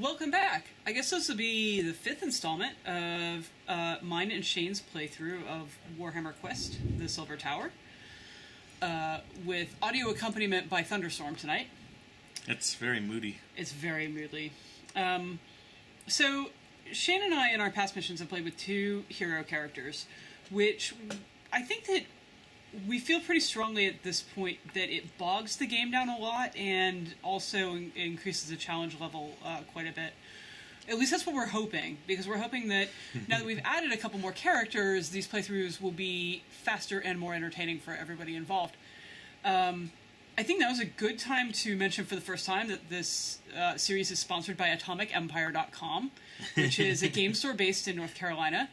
Welcome back. I guess this will be the fifth installment of mine and Shane's playthrough of Warhammer Quest: The Silver Tower, with audio accompaniment by Thunderstorm tonight. It's very moody. It's very moody. So, Shane and I in our past missions have played with two hero characters, which I think that we feel pretty strongly at this point that it bogs the game down a lot and also increases the challenge level quite a bit. At least that's what we're hoping, because we're hoping that now that we've added a couple more characters, these playthroughs will be faster and more entertaining for everybody involved. I think that was a good time to mention for the first time that this series is sponsored by AtomicEmpire.com, which is a game store based in North Carolina,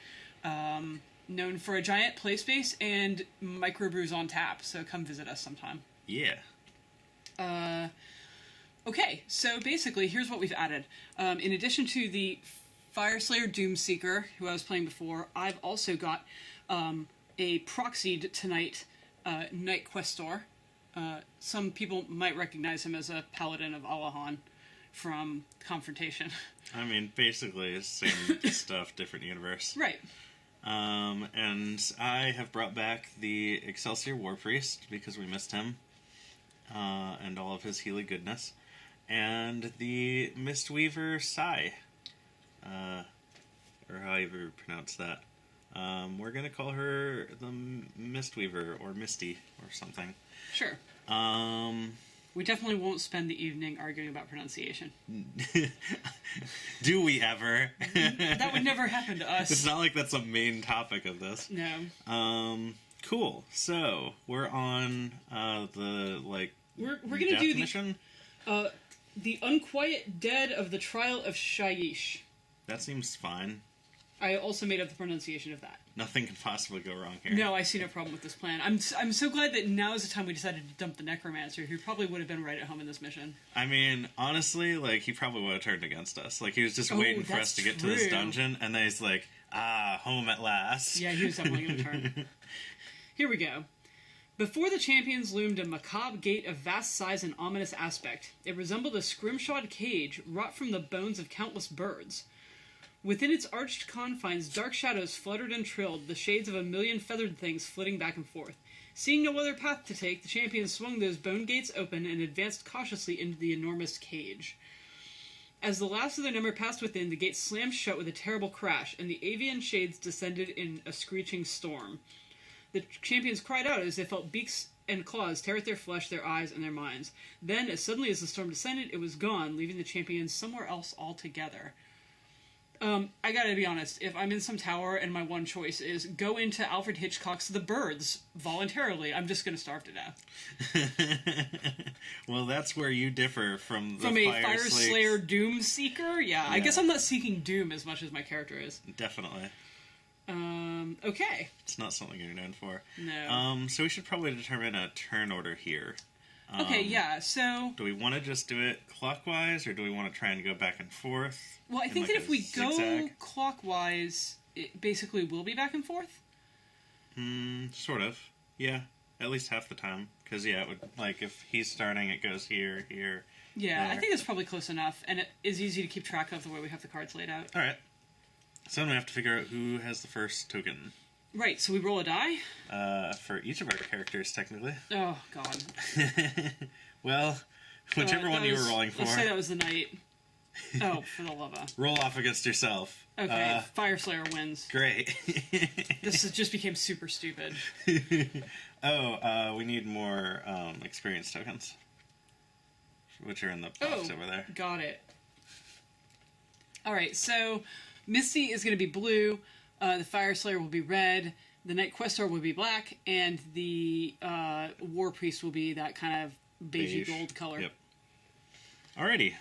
known for a giant play space and microbrews on tap, so come visit us sometime. Yeah. Okay, so basically, here's what we've added. In addition to the Fireslayer Doomseeker, who I was playing before, I've also got a proxied tonight Knight Questor. Some people might recognize him as a paladin of Allahan from Confrontation. I mean, basically, it's same stuff, different universe. Right. And I have brought back the Excelsior War Priest, because we missed him, and all of his Healy goodness, and the Mistweaver Sai, or however you pronounce that. We're going to call her the Mistweaver, or Misty, or something. Sure. We definitely won't spend the evening arguing about pronunciation. Do we ever? That would never happen to us. It's not like that's a main topic of this. No. Cool. So we're on the we're gonna definition? do the unquiet dead of the trial of Shyish. That seems fine. I also made up the pronunciation of that. Nothing could possibly go wrong here. No, I see no problem with this plan. I'm so glad that now is the time we decided to dump the Necromancer, who probably would have been right at home in this mission. I mean, honestly, he probably would have turned against us. He was just waiting for us to get to this dungeon, and then he's like, home at last. Yeah, he was definitely going to turn. Here we go. Before the champions loomed a macabre gate of vast size and ominous aspect. It resembled a scrimshawed cage wrought from the bones of countless birds. Within its arched confines, dark shadows fluttered and trilled, the shades of a million feathered things flitting back and forth. Seeing no other path to take, the champions swung those bone gates open and advanced cautiously into the enormous cage. As the last of their number passed within, the gate slammed shut with a terrible crash, and the avian shades descended in a screeching storm. The champions cried out as they felt beaks and claws tear at their flesh, their eyes, and their minds. Then, as suddenly as the storm descended, it was gone, leaving the champions somewhere else altogether. I gotta be honest, if I'm in some tower and my one choice is go into Alfred Hitchcock's The Birds voluntarily, I'm just gonna starve to death. Well, that's where you differ from the Fireslayer Doom Seeker? Yeah, I guess I'm not seeking doom as much as my character is. Definitely. Okay. It's not something you're known for. No. So we should probably determine a turn order here. Okay, yeah, so... Do we want to just do it clockwise, or do we want to try and go back and forth? Well, I think that if we go clockwise, it basically will be back and forth. Sort of. Yeah, at least half the time. Because, yeah, it would, if he's starting, it goes here, here, Yeah, there. I think that's probably close enough, and it is easy to keep track of the way we have the cards laid out. Alright. So then we have to figure out who has the first token. Right, so we roll a die? For each of our characters, technically. Oh, God. Well, whichever one you were rolling for. Let's say that was the knight. Oh, for the love of. Roll off against yourself. Okay, Fireslayer wins. Great. Just became super stupid. We need more experience tokens. Which are in the box over there. Got it. Alright, so Misty is going to be blue, the Fireslayer will be red, the Knight Questor will be black, and the War Priest will be that kind of beigey gold color. Yep. Alrighty.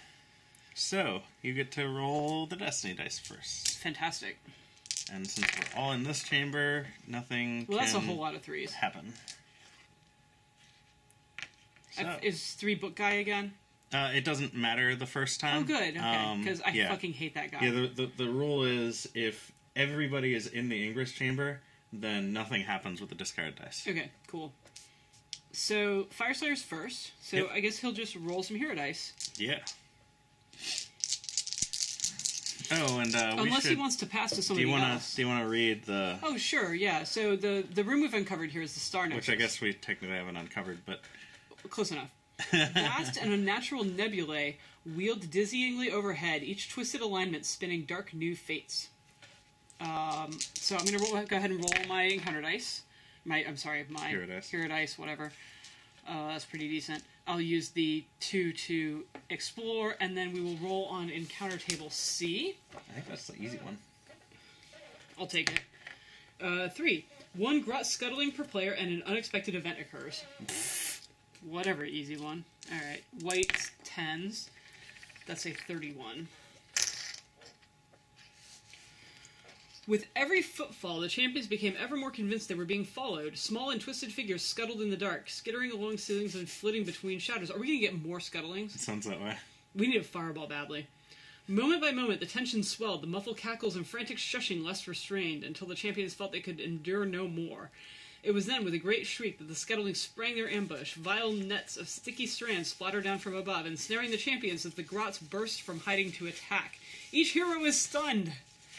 So, you get to roll the Destiny dice first. Fantastic. And since we're all in this chamber, nothing that's a whole lot of threes. Happen. So. Is 3 book guy again? It doesn't matter the first time. Oh, good. Okay, because I fucking hate that guy. Yeah, the rule is if everybody is in the Ingress chamber, then nothing happens with the discard dice. Okay, cool. So, Fireslayer's first, so I guess he'll just roll some hero dice. Yeah. Oh, and unless he wants to pass to somebody else. Do you want to read the? Oh, sure, yeah. So the room we've uncovered here is the Star Nexus, which I guess we technically haven't uncovered, but close enough. Vast and unnatural nebulae wheeled dizzyingly overhead, each twisted alignment spinning dark new fates. So I'm going to go ahead and roll my encounter dice. My hero dice, whatever. That's pretty decent. I'll use the 2 to explore, and then we will roll on encounter table C. I think that's the easy one. I'll take it. 3. 1 grot scuttling per player, and an unexpected event occurs. Whatever, easy one. Alright, white 10s. That's a 31. With every footfall, the champions became ever more convinced they were being followed. Small and twisted figures scuttled in the dark, skittering along ceilings and flitting between shadows. Are we going to get more scuttlings? It sounds that way. We need a fireball badly. Moment by moment, the tension swelled, the muffled cackles and frantic shushing less restrained, until the champions felt they could endure no more. It was then, with a great shriek, that the scuttlings sprang their ambush. Vile nets of sticky strands splattered down from above, ensnaring the champions as the grots burst from hiding to attack. Each hero is stunned!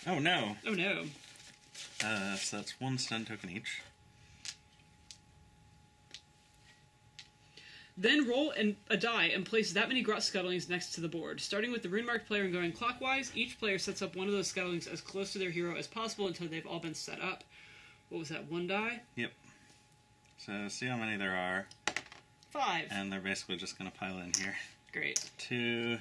Oh no. Oh no. So that's 1 stun token each. Then roll a die and place that many grot scuttlings next to the board. Starting with the rune-marked player and going clockwise, each player sets up one of those scuttlings as close to their hero as possible until they've all been set up. What was that, 1 die? Yep. So see how many there are. 5. And they're basically just going to pile in here. Great. 2,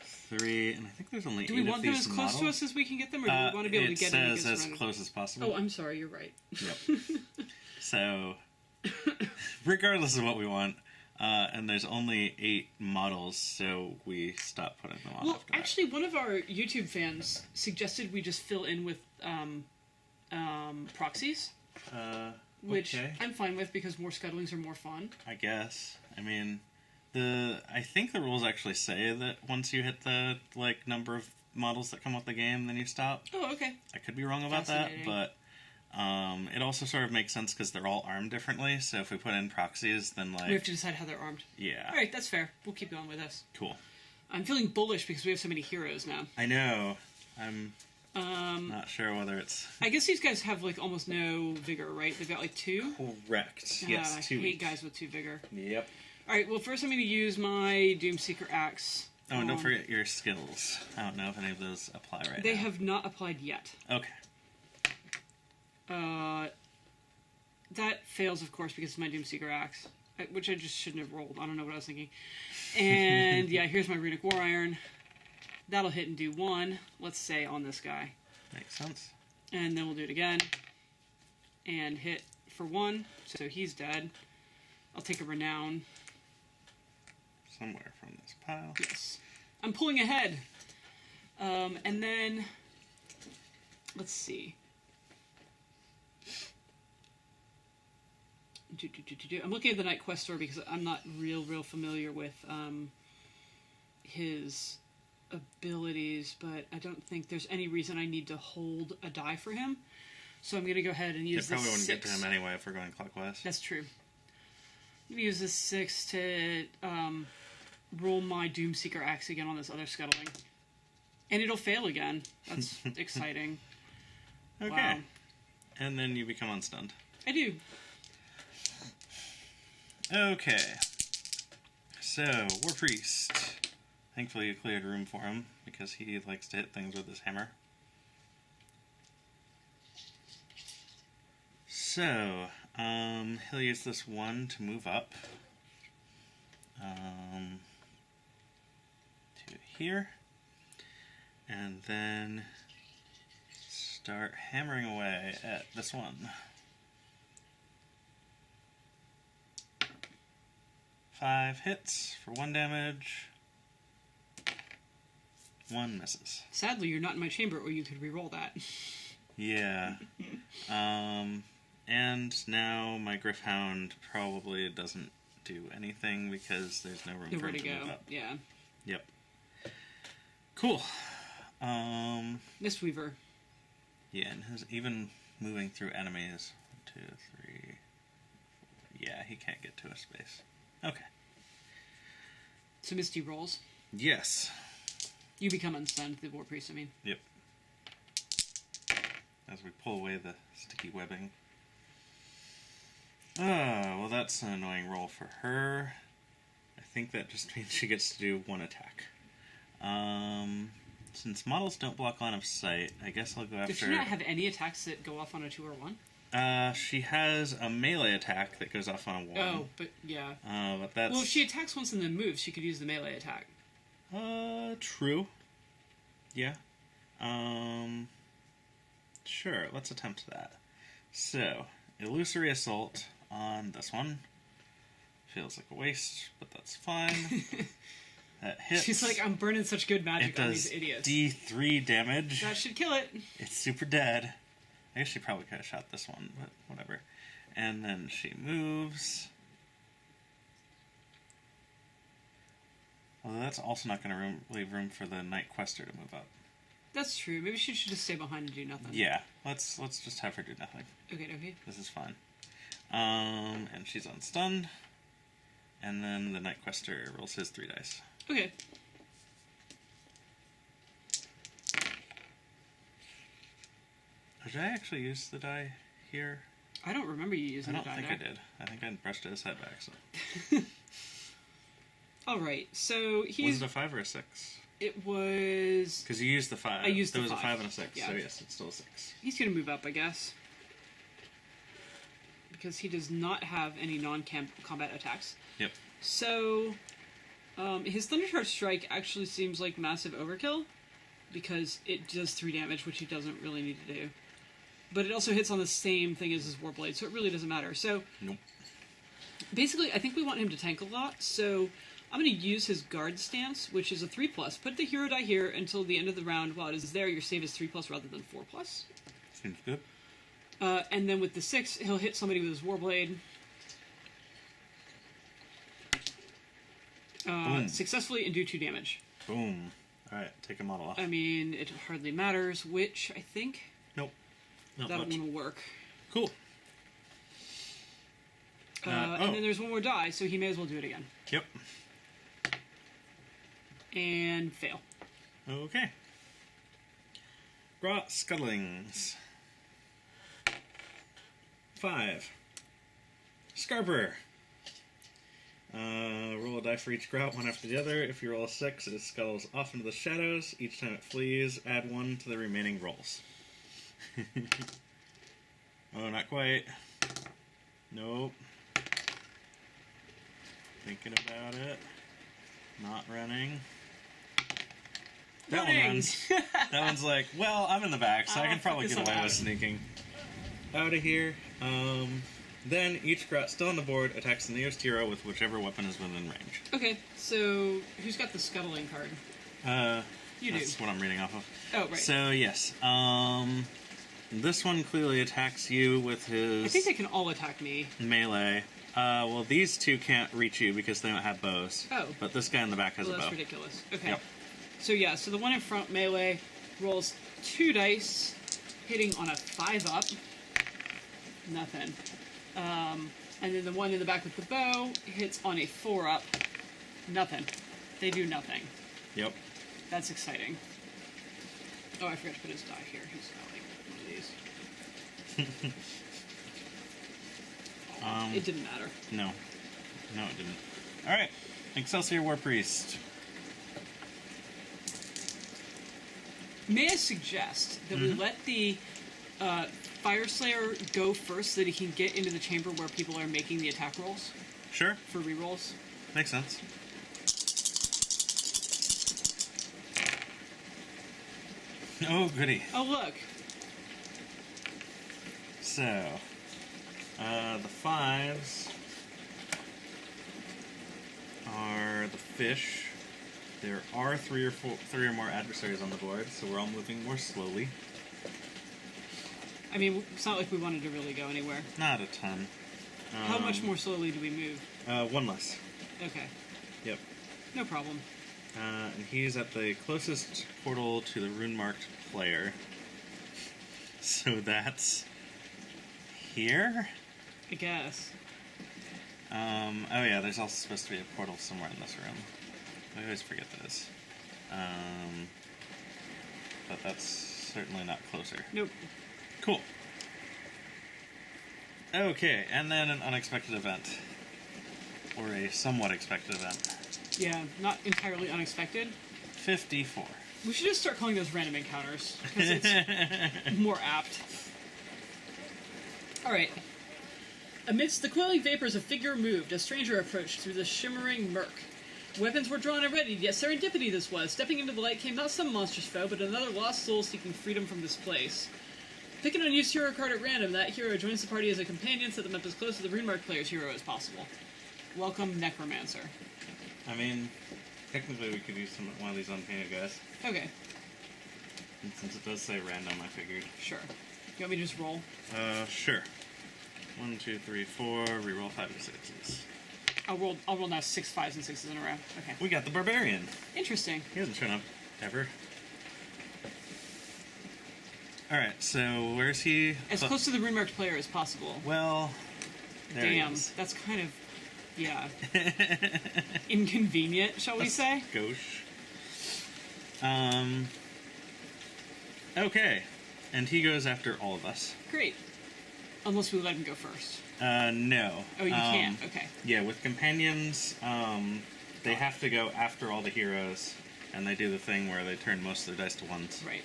3, and I think there's only 8 of these models. Do we want them as close to us as we can get them, or do we want to be able to get them? It says as close as possible. Oh, I'm sorry, you're right. Yep. So, regardless of what we want, and there's only 8 models, so we stop putting them on after that. Actually, one of our YouTube fans suggested we just fill in with proxies. Which okay. I'm fine with because more scuttlings are more fun. I guess. I mean, I think the rules actually say that once you hit the number of models that come with the game, then you stop. Oh, okay. I could be wrong about that, but it also sort of makes sense because they're all armed differently. So if we put in proxies, then we have to decide how they're armed. Yeah. All right, that's fair. We'll keep going with this. Cool. I'm feeling bullish because we have so many heroes now. I know. I'm not sure whether it's... I guess these guys have almost no vigor, right? They've got 2? Correct. Yes, 2 I hate each. guys with 2 vigor. Yep. Alright, well first I'm going to use my Doomseeker Axe. Oh, and don't forget your skills. I don't know if any of those apply right now. They have not applied yet. Okay. That fails, of course, because it's my Doomseeker Axe, which I just shouldn't have rolled. I don't know what I was thinking. And, yeah, here's my Runic War Iron. That'll hit and do 1, let's say, on this guy. Makes sense. And then we'll do it again. And hit for 1, so he's dead. I'll take a Renown. Somewhere from this pile. Yes. I'm pulling ahead. And then, let's see. I'm looking at the Night Questor because I'm not real familiar with his abilities, but I don't think there's any reason I need to hold a die for him. So I'm going to go ahead and use this 6. It probably wouldn't get to him anyway if we're going clockwise. That's true. I'm going to use this 6 to roll my Doomseeker Axe again on this other scuttling. And it'll fail again. That's exciting. Okay. Wow. And then you become unstunned. I do. Okay. So, War Priest. Thankfully you cleared room for him, because he likes to hit things with his hammer. So, he'll use this 1 to move up. To here. And then start hammering away at this one. 5 hits for 1 damage. 1 misses. Sadly, you're not in my chamber, or you could re-roll that. Yeah. And now my Gryph-hound probably doesn't do anything because there's no room for him to move up. Yeah. Yep. Cool. Mistweaver. Yeah, and even moving through enemies. 1, 2, 3, 4. Yeah, he can't get to a space. Okay. So Misty rolls. Yes. You become unstunned, the War Priest, I mean. Yep. As we pull away the sticky webbing. Oh, well that's an annoying roll for her. I think that just means she gets to do one attack. Since models don't block line of sight, I guess I'll go after... Does she not have any attacks that go off on a 2 or 1? She has a melee attack that goes off on a 1. Oh, but yeah. But that's... Well, if she attacks once and then moves, she could use the melee attack. True. Yeah. Sure, let's attempt that. So, illusory assault on this one. Feels like a waste, but that's fine. That hits. She's like, I'm burning such good magic on these idiots. D3 damage. That should kill it. It's super dead. I guess she probably could have shot this one, but whatever. And then she moves. Although that's also not going to leave room for the Night Quester to move up. That's true. Maybe she should just stay behind and do nothing. Yeah, let's just have her do nothing. Okay. This is fine. And she's unstunned. And then the Night Quester rolls his 3 dice. Okay. Did I actually use the die here? I don't remember you using the die. I don't think I did. I think I brushed his head back. So. Alright, so he's... Was it a 5 or a 6? It was... Because you used the 5. I used the 5. There was a 5 and a 6, yeah. so yes, it's still a 6. He's going to move up, I guess. Because he does not have any non-combat attacks. Yep. So, his Thundercharge Strike actually seems like massive overkill. Because it does 3 damage, which he doesn't really need to do. But it also hits on the same thing as his Warblade, so it really doesn't matter. So, nope. Basically, I think we want him to tank a lot, so I'm going to use his Guard Stance, which is a 3+. Put the hero die here until the end of the round. While it is there, your save is 3+ rather than 4+. Seems good. And then with the 6, he'll hit somebody with his Warblade. Successfully and do 2 damage. Boom. Alright, take a model off. I mean, it hardly matters which, I think. Nope. Not that much. one will work. Cool. And then there's one more die, so he may as well do it again. Yep. And fail. Okay. Grot Scuttlings. 5. Scarborough. Roll a die for each Grot, one after the other. If you roll a 6, it scuttles off into the shadows. Each time it flees, add 1 to the remaining rolls. Oh, not quite. Nope. Thinking about it. Not running. That one runs. That one's like, well, I'm in the back, so I can probably get away with sneaking. Out of here. Then each Grot still on the board attacks the nearest hero with whichever weapon is within range. Okay, so who's got the scuttling card? You do. That's what I'm reading off of. Oh, right. So, yes. This one clearly attacks you with his... I think they can all attack me. Melee. Well, these two can't reach you because they don't have bows. Oh. But this guy in the back has a bow. That's ridiculous. Okay. Yep. So, yeah, so the one in front, melee, rolls 2 dice, hitting on a 5-up. Nothing. And then the one in the back with the bow hits on a 4-up. Nothing. They do nothing. Yep. That's exciting. Oh, I forgot to put his die here. He's got like one of these. It didn't matter. No. No, it didn't. Alright. Excelsior War Priest. May I suggest that we let the Fire Slayer go first so that he can get into the chamber where people are making the attack rolls? Sure. For rerolls? Makes sense. Oh, goody. Oh, look. So, the 5s are the fish. There are three or more adversaries on the board, so we're all moving more slowly. I mean, it's not like we wanted to really go anywhere. Not a ton. How much more slowly do we move? 1 less. Okay. Yep. No problem. And he's at the closest portal to the rune-marked player. So that's... here? I guess. Oh yeah, there's also supposed to be a portal somewhere in this room. I always forget this. But that's certainly not closer. Nope. Cool. Okay, and then an unexpected event. Or a somewhat expected event. Yeah, not entirely unexpected. 54. We should just start calling those random encounters, because it's more apt. Alright. Amidst the coiling vapors, a figure moved. A stranger approached through the shimmering murk. Weapons were drawn and ready, yet serendipity this was. Stepping into the light came not some monstrous foe, but another lost soul seeking freedom from this place. Pick an unused hero card at random. That hero joins the party as a companion, set them up as close to the Runemark player's hero as possible. Welcome, Necromancer. I mean, technically we could use one of these unpainted guys. Okay. And since it does say random, I figured. Sure. You want me to just roll? Sure. 1, 2, 3, 4. Reroll 5 and 6s. I'll roll now 6 5s and 6s in a row. Okay. We got the barbarian. Interesting. He hasn't shown up ever. Alright, so where's he? As close to the Runemarked player as possible. Well, there he Damn, is. that's kind of, yeah, inconvenient, shall we say? Gauche. Okay, and he goes after all of us. Great. Unless we let him go first. No. Oh, you can't? Okay. Yeah, with companions, they have to go after all the heroes, and they do the thing where they turn most of their dice to ones. Right.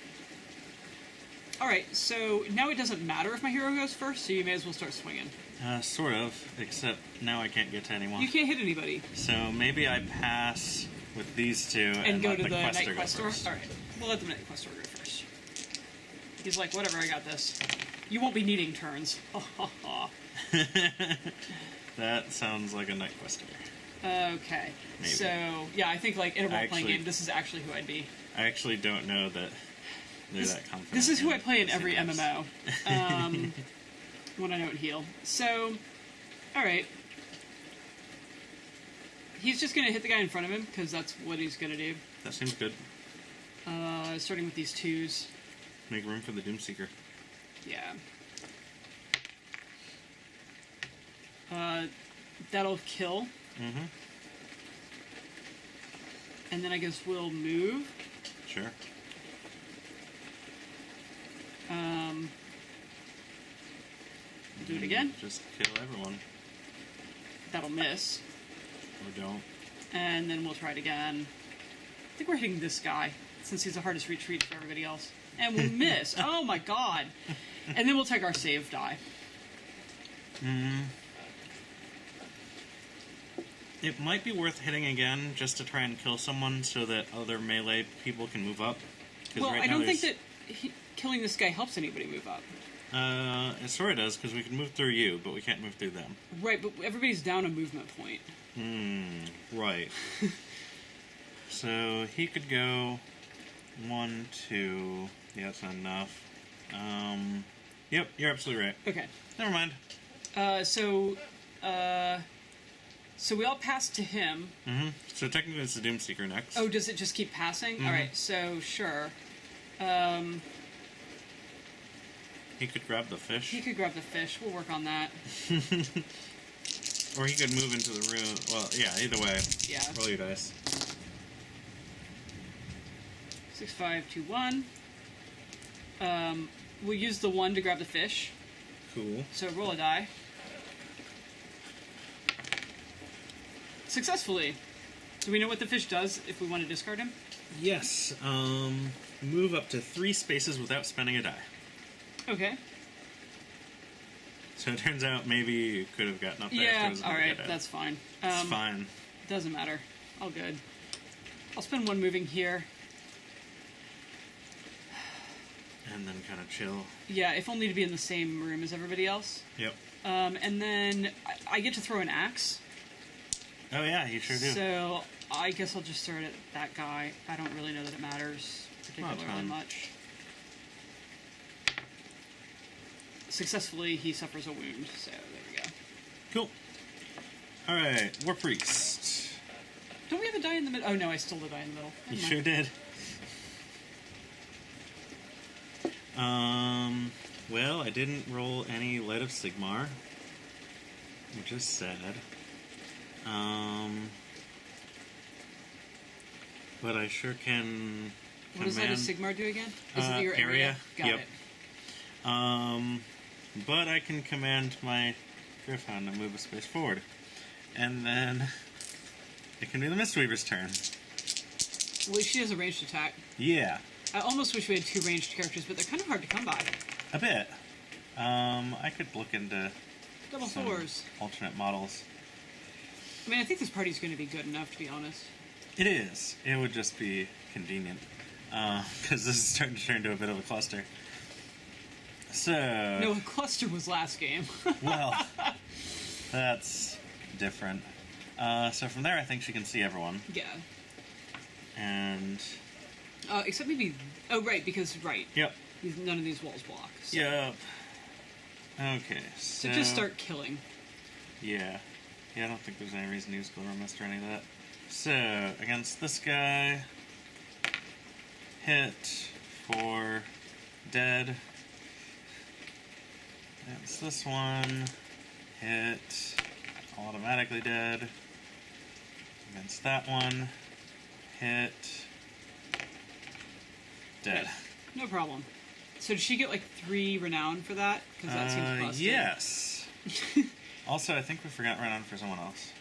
Alright, so now it doesn't matter if my hero goes first, so you may as well start swinging. Sort of, except now I can't get to anyone. You can't hit anybody. So maybe I pass with these two And go let to the Night Quester go Questor? first. Alright, we'll let the Night Questor go first. He's like, whatever, I got this. You won't be needing turns. That sounds like a Night Quester. Okay. Maybe. So, yeah, I think, like, in a role-playing game, this is actually who I'd be. I actually don't know that they're that confident. This is who I play in every synchros. MMO. When I don't heal. So, alright. He's just going to hit the guy in front of him, because that's what he's going to do. That seems good. Starting with these 2s. Make room for the Doomseeker. Yeah. That'll kill. Mm-hmm. And then I guess we'll move. Sure. Do it again. Just kill everyone. That'll miss. Or don't. And then we'll try it again. I think we're hitting this guy, since he's the hardest retreat for everybody else. And we'll miss. Oh my god. And then we'll take our save die. It might be worth hitting again just to try and kill someone so that other melee people can move up. Well, right I now don't think that killing this guy helps anybody move up. It sort of does, because we can move through you, but we can't move through them. Right, but everybody's down a movement point. Right. So he could go 1, 2. Yeah, that's not enough. Yep, you're absolutely right. Okay. Never mind. So we all pass to him. Mm-hmm. So technically it's the Doomseeker next. Oh, does it just keep passing? Mm-hmm. Alright, so sure. He could grab the fish. He could grab the fish. We'll work on that. Or he could move into the room. Well, yeah, either way. Yeah. Roll your dice. 6, 5, 2, 1. We'll use the 1 to grab the fish. Cool. So roll a die. Successfully. Do we know what the fish does if we want to discard him? Yes. Move up to 3 spaces without spending a die. Okay. So it turns out maybe you could have gotten up there. Yeah, if there was alright, a that's fine. It's fine. Doesn't matter. All good. I'll spend 1 moving here. And then kind of chill. Yeah, if only to be in the same room as everybody else. Yep. And then I get to throw an axe. Oh yeah, you sure do. So I guess I'll just throw it at that guy. I don't really know that it matters particularly much. Successfully, he suffers a wound, so there we go. Cool. Alright, War Priest. Don't we have a die in the middle? Oh no, I stole the die in the middle. You Never sure mind. did. Well, I didn't roll any Light of Sigmar, which is sad. but I sure can What does that a Sigmar do again? Is it your area? Got Yep. it. But I can command my Griffon to move a space forward. And then it can be the Mistweaver's turn. Well, she has a ranged attack. Yeah. I almost wish we had 2 ranged characters, but they're kind of hard to come by. A bit. I could look into Double some 4s. alternate models. I mean, I think this party's going to be good enough, to be honest. It is. It would just be convenient. Because this is starting to turn into a bit of a cluster. So... No, a cluster was last game. Well, that's different. So from there, I think she can see everyone. Yeah. And... except maybe... Oh, right, because... Right. Yep. None of these walls block. So. Yep. Okay, So just start killing. Yeah. Yeah, I don't think there's any reason to use Glimmer Mist or any of that. So, against this guy... Hit for dead. Against this one... Hit automatically dead. Against that one... Hit... Dead. Okay. No problem. So did she get like 3 renown for that? Because that seems busted. Yes. Also, I think we forgot renown for someone else.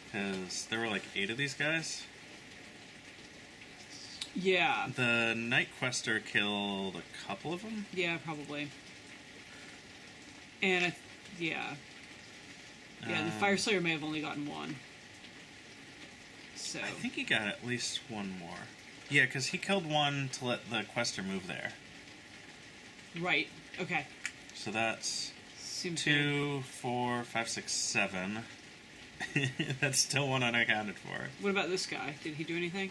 Because there were like 8 of these guys. Yeah. The Night Quester killed a couple of them? Yeah, probably. And, yeah. Yeah, the Fire Slayer may have only gotten 1. So. I think he got at least 1 more. Yeah, because he killed 1 to let the Quester move there. Right. Okay. So that's Seems 2, 4, 5, 6, 7. That's still 1 unaccounted for. What about this guy? Did he do anything?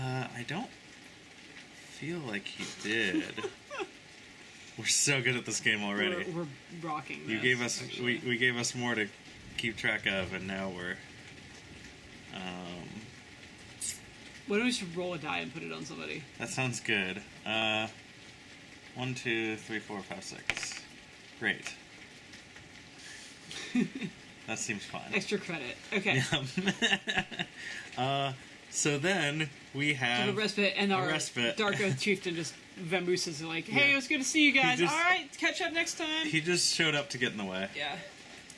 I don't feel like he did. We're so good at this game already. We're rocking this, You gave us actually. we gave us more to keep track of, and now we're. Why don't we just roll a die and put it on somebody? That sounds good. 1, 2, 3, 4, 5, 6. Great. That seems fine. Extra credit. Okay. So then we have So the respite, and our respite. Dark Oath Chieftain just vamooses like, hey, Yeah. it was good to see you guys. just- Alright, catch up next time. He just showed up to get in the way. Yeah.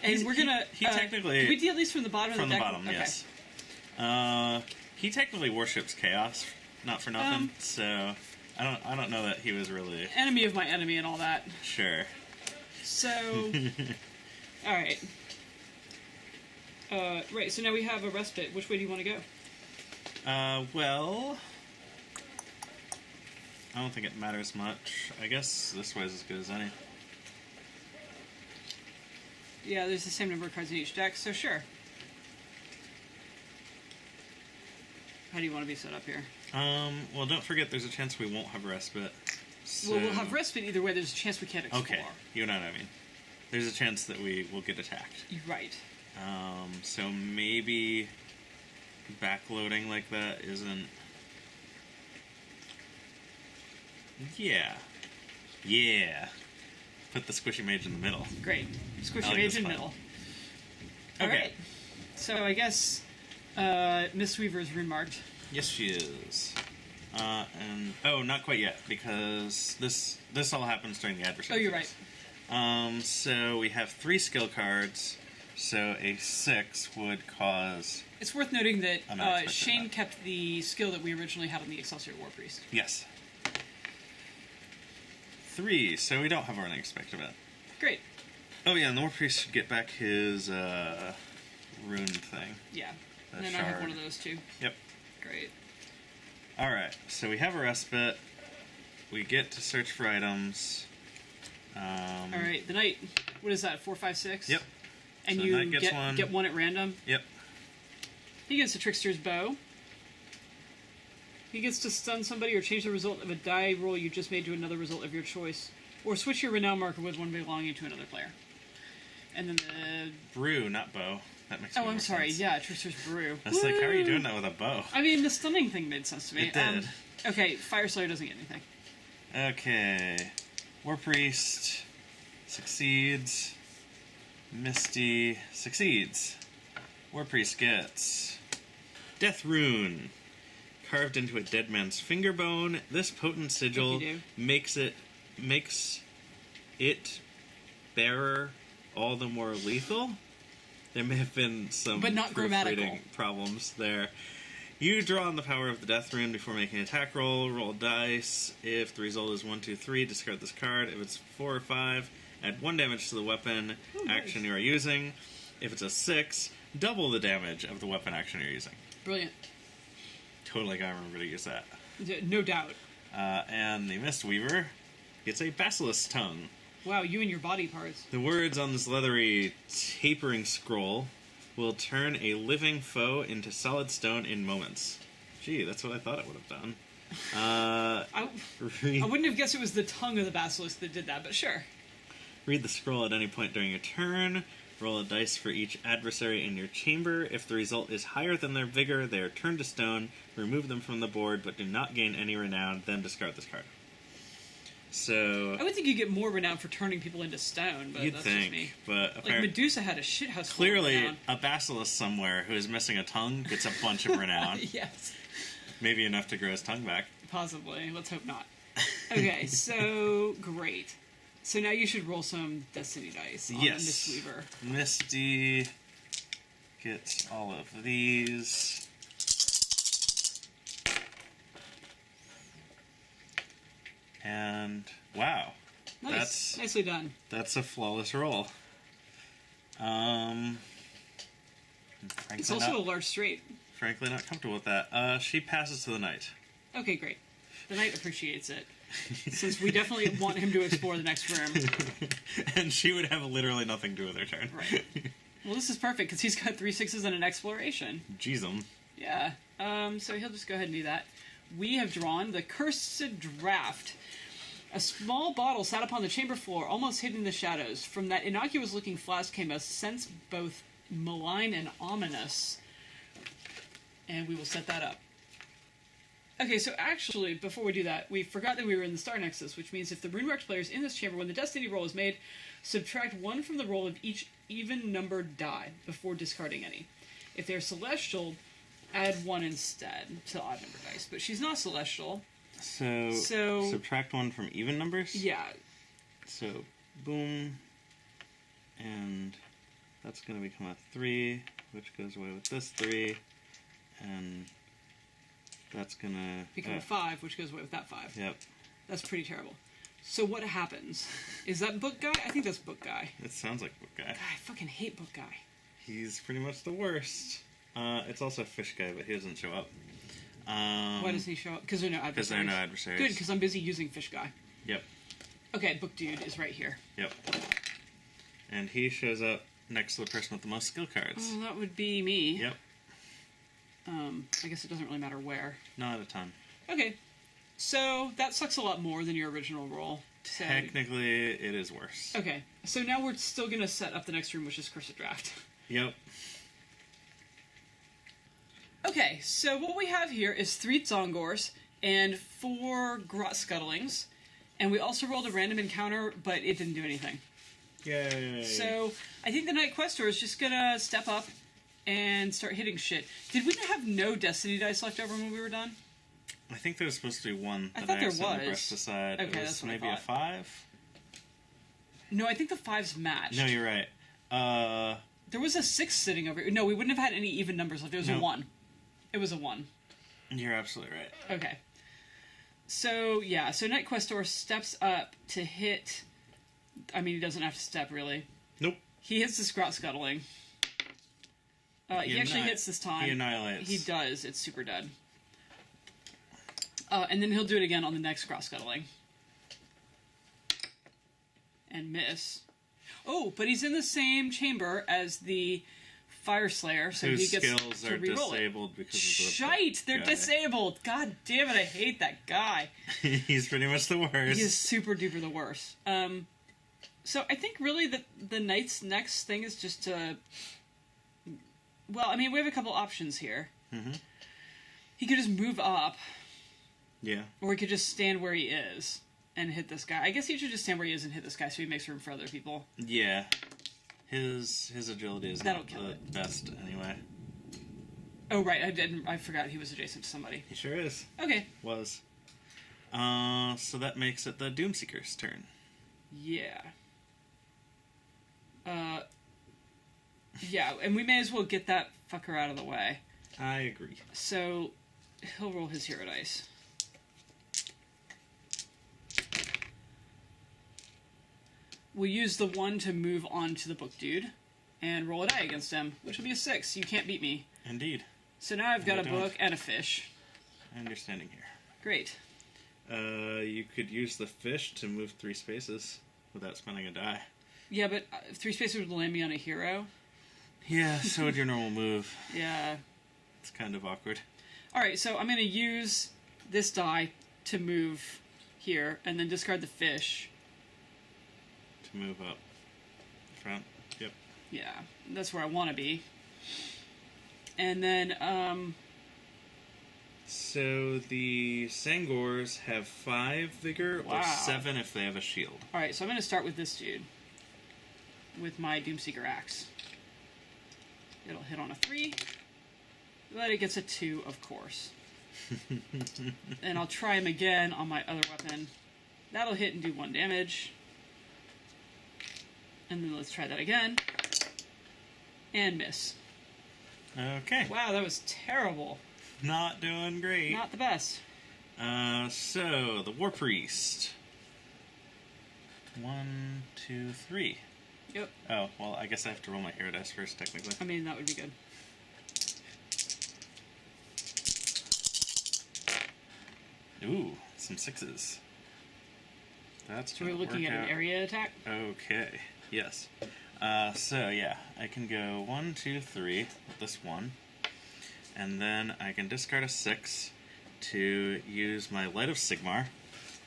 And we're gonna... He technically... Can we deal at least from the bottom From of the the deck? bottom, Okay. yes. He technically worships chaos, not for nothing. So I don't know that he was really Enemy of my enemy and all that. sure. So... Alright. Right, so now we have a respite. Which way do you want to go? Well, I don't think it matters much. I guess this way is as good as any. Yeah, there's the same number of cards in each deck, so sure. How do you want to be set up here? Well, don't forget there's a chance we won't have respite. So... Well, we'll have respite either way. There's a chance we can't explore. Okay, you know what I mean. There's a chance that we will get attacked. Right. So maybe backloading like that isn't... Yeah. Yeah. Put the squishy mage in the middle. Great. Squishy I like mage this in plan. middle. Okay. Alright. So I guess Mistweaver is remarked. Yes, she is. And not quite yet, because this all happens during the adversary. Oh, you're right. So we have 3 skill cards. So a 6 would cause... It's worth noting that I'm not expecting Shane that. kept the skill that we originally had on the Excelsior War Priest. Yes. 3, so we don't have our unexpected event. Great. Oh yeah, and the War Priest should get back his rune thing. Yeah. The And then I have shard. one of those too. Yep. Great. Alright, so we have a respite. We get to search for items. Alright, the knight, what is that, 4, 5, 6? Yep. And So the you knight gets one. get one at random. Yep. He gets the Trickster's Bow. He gets to stun somebody or change the result of a die roll you just made to another result of your choice. Or switch your renown marker with one belonging to another player. And then the... Brew, not bow. That makes Oh, more I'm sorry. sense. Yeah, Trickster's Brew. I was like, how are you Woo! doing that with a bow? I mean, the stunning thing made sense to me. It did. Okay, Fire Slayer doesn't get anything. Okay. War Priest succeeds. Misty succeeds. War Priest gets Death Rune. Carved into a dead man's finger bone, this potent sigil makes it bearer all the more lethal. There may have been some but not grammatical problems there. You draw on the power of the Death Rune before making an attack roll. Roll dice. If the result is 1, 2, 3, discard this card. If it's 4 or 5, add 1 damage to the weapon action you are using. If it's a 6, double the damage of the weapon action you're using. Brilliant. Totally gotta remember to use that. No doubt. And the Mistweaver gets a basilisk tongue. Wow, you and your body parts. The words on this leathery, tapering scroll will turn a living foe into solid stone in moments. Gee, that's what I thought it would have done. I wouldn't have guessed it was the tongue of the basilisk that did that, but sure. Read the scroll at any point during your turn. Roll a dice for each adversary in your chamber. If the result is higher than their vigor, they are turned to stone. Remove them from the board, but do not gain any renown. Then discard this card. So I would think you get more renown for turning people into stone, but that's just me. But like Medusa had a shithouse. Clearly, a basilisk somewhere who is missing a tongue gets a bunch of renown. Yes. Maybe enough to grow his tongue back. Possibly. Let's hope not. Okay, so great. So now you should roll some Destiny dice on the Mistweaver. Misty gets all of these. And wow. Nice. Nicely done. That's a flawless roll. It's also a large straight. Frankly, not comfortable with that. She passes to the knight. Okay, great. The knight appreciates it. Since we definitely want him to explore the next room. And she would have literally nothing to do with her turn. Right. Well, this is perfect, because he's got 3 6s and an exploration. Jeez-um. Yeah. So he'll just go ahead and do that. We have drawn the Cursed Draft. A small bottle sat upon the chamber floor, almost hidden in the shadows. From that innocuous-looking flask came a sense both malign and ominous. And we will set that up. Okay, so actually, before we do that, we forgot that we were in the Star Nexus, which means if the Rune-Wrecked player is in this chamber when the Destiny roll is made, subtract 1 from the roll of each even-numbered die before discarding any. If they're Celestial, add 1 instead to odd-numbered dice. But she's not Celestial. So subtract 1 from even numbers? Yeah. So, boom. And that's going to become a 3, which goes away with this 3. And that's going to become a 5, which goes away with that 5. Yep. That's pretty terrible. So what happens? Is that Book Guy? I think that's Book Guy. It sounds like Book Guy. God, I fucking hate Book Guy. He's pretty much the worst. It's also Fish Guy, but he doesn't show up. Why doesn't he show up? Because there are no adversaries. Because there are no adversaries. Good, because I'm busy using Fish Guy. Yep. Okay, Book Dude is right here. Yep. And he shows up next to the person with the most skill cards. Oh, that would be me. Yep. I guess it doesn't really matter where. Not a ton. Okay. So, that sucks a lot more than your original roll. So, technically, it is worse. Okay. So now we're still going to set up the next room, which is Cursed Draft. Yep. Okay, so what we have here is 3 Zongors and 4 Grot Scuttlings. And we also rolled a random encounter, but it didn't do anything. Yay. So, I think the Night Questor is just going to step up and start hitting shit. Did we have no Destiny dice left over when we were done? I think there was supposed to be 1 that I thought I there accidentally was. brushed aside. Okay, it was that's what I maybe a thought. 5? No, I think the 5's matched. No, you're right. There was a 6 sitting over here. No, we wouldn't have had any even numbers left. It was a 1. It was a 1. You're absolutely right. Okay. So, yeah. So Night Questor steps up to hit... I mean, he doesn't have to step, really. Nope. He hits the Grot Scuttling. He actually hits this time. He annihilates. He does. It's super dead. And then he'll do it again on the next Grot Scuttling. And miss. Oh, but he's in the same chamber as the Fire Slayer, so whose he gets skills to are reroll disabled it. because of the Shite! They're guy. disabled! God damn it, I hate that guy. He's pretty much the worst. He is super duper the worst. So I think really that the Knight's next thing is just to... Well, I mean, we have a couple options here. Mm-hmm. He could just move up. Yeah. Or he could just stand where he is and hit this guy. I guess he should just stand where he is and hit this guy so he makes room for other people. Yeah. His agility is That'll not kill the it. best anyway. Oh, right. I forgot he was adjacent to somebody. He sure is. Okay. Was. So that makes it the Doomseeker's turn. Yeah. Yeah, and we may as well get that fucker out of the way. I agree. So, he'll roll his hero dice. We'll use the 1 to move on to the book dude, and roll a die against him, which will be a 6. You can't beat me. Indeed. So now I've got a book and a fish. Understanding here. Great. You could use the fish to move 3 spaces without spending a die. Yeah, but 3 spaces would land me on a hero. Yeah, so would your normal move. Yeah. It's kind of awkward. Alright, so I'm going to use this die to move here, and then discard the fish. To move up front. Yep. Yeah, that's where I want to be. And then, So the Sangors have 5 vigor or 7 if they have a shield. Alright, so I'm going to start with this dude. With my Doomseeker axe. It'll hit on a 3. But it gets a 2, of course. And I'll try him again on my other weapon. That'll hit and do 1 damage. And then let's try that again. And miss. Okay. Wow, that was terrible. Not doing great. Not the best. So, the War Priest. 1, 2, 3. Yep. Oh, well, I guess I have to roll my hero dice first, technically. I mean, that would be good. Ooh, some 6s. That's So we're looking at an area attack? Okay, yes. So, yeah, I can go 1, 2, 3 with this 1. And then I can discard a 6 to use my Light of Sigmar.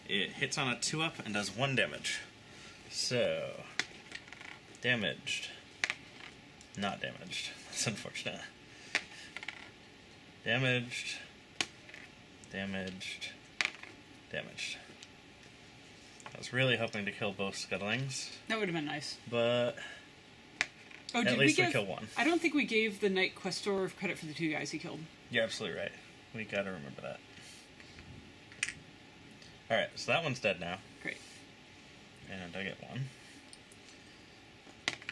It hits on a 2-up and does 1 damage. So, damaged. Not damaged. That's unfortunate. Damaged. Damaged. Damaged. I was really hoping to kill both Scuttlings. That would have been nice. But at least we kill 1. I don't think we gave the Knight Questor credit for the 2 guys he killed. You're absolutely right. We gotta remember that. Alright, so that one's dead now. Great. And I get 1.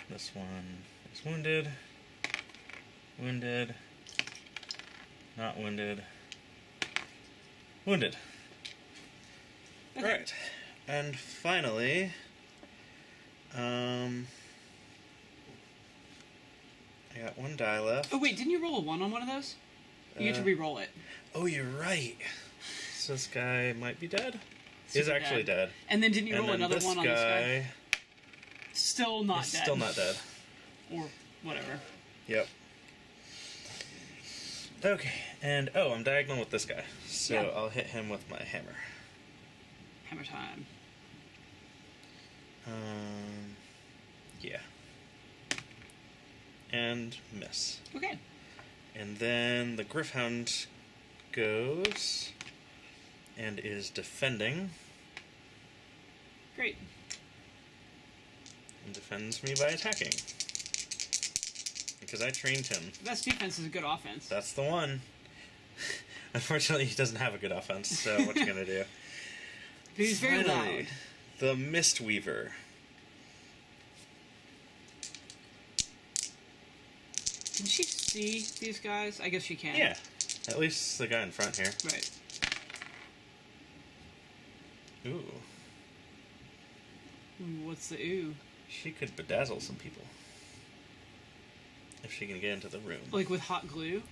This one is wounded. Wounded. Not wounded. Wounded. Okay. Right. And finally, I got 1 die left. Oh wait, didn't you roll a 1 on one of those? You get to re-roll it. Oh, you're right. So this guy might be dead? He's actually dead. And then didn't you roll another 1 on this guy? Still not dead. Still not dead. Or whatever. Yep. Okay, and I'm diagonal with this guy. So yeah. I'll hit him with my hammer. Hammer time. Yeah. And miss. Okay. And then the Gryph-hound goes and is defending. Great. And defends me by attacking. Because I trained him. The best defense is a good offense. That's the one. Unfortunately, he doesn't have a good offense, so what you gonna do? He's very loud. The Mistweaver. Can she see these guys? I guess she can. Yeah. At least the guy in front here. Right. Ooh. Ooh, what's the ooh? She could bedazzle some people. If she can get into the room. Like with hot glue?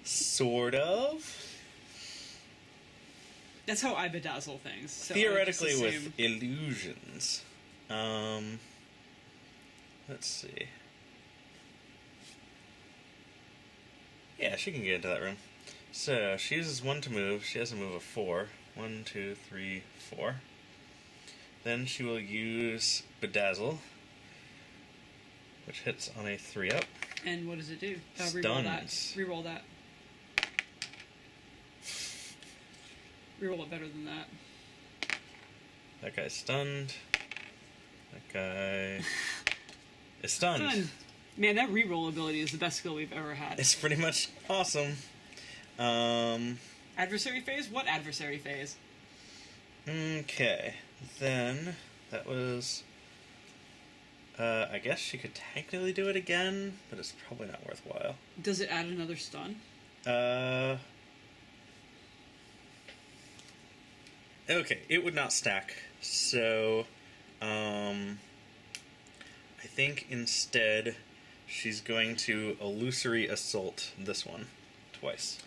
Sort of. That's how I bedazzle things. So theoretically with illusions. Let's see. Yeah, she can get into that room. So, she uses 1 to move. She has a move of 4. 1, 2, 3, 4. Then she will use Bedazzle, which hits on a 3-up. And what does it do? Reroll that. Reroll that. Reroll it better than that. That guy's stunned. That guy is stunned. Man, that reroll ability is the best skill we've ever had. It's pretty much awesome. Adversary phase? What adversary phase? Okay. Then, that was... I guess she could technically do it again, but it's probably not worthwhile. Does it add another stun? Okay, it would not stack. So, I think instead she's going to illusory assault this one twice.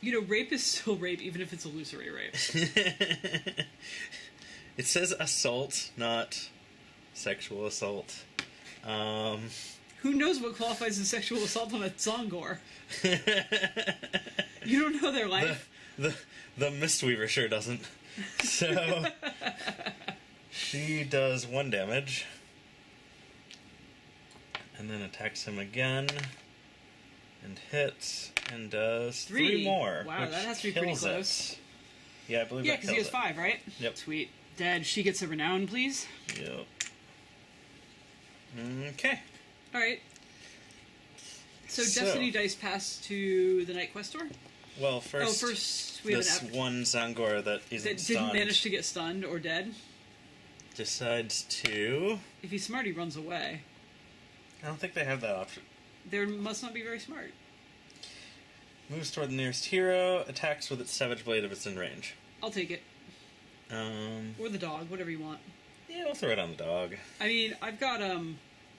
You know, rape is still rape, even if it's illusory rape. It says assault, not sexual assault. Who knows what qualifies as sexual assault on a Zongor? You don't know their life. The Mistweaver sure doesn't. So she does 1 damage, and then attacks him again, and hits, and does 3 more. Wow, that has to be pretty close. Yeah, I believe. Yeah, because he has 5, right? Yep. Sweet. Dead. She gets a renown, please. Yep. Okay. All right. So Destiny dice pass to the Night Questor. Well, first we have this one Zangor that isn't stunned. Didn't manage to get stunned or dead. Decides to... If he's smart, he runs away. I don't think they have that option. They must not be very smart. Moves toward the nearest hero, attacks with its Savage Blade if it's in range. I'll take it. Or the dog, whatever you want. Yeah, we'll throw it on the dog. I mean, I've got,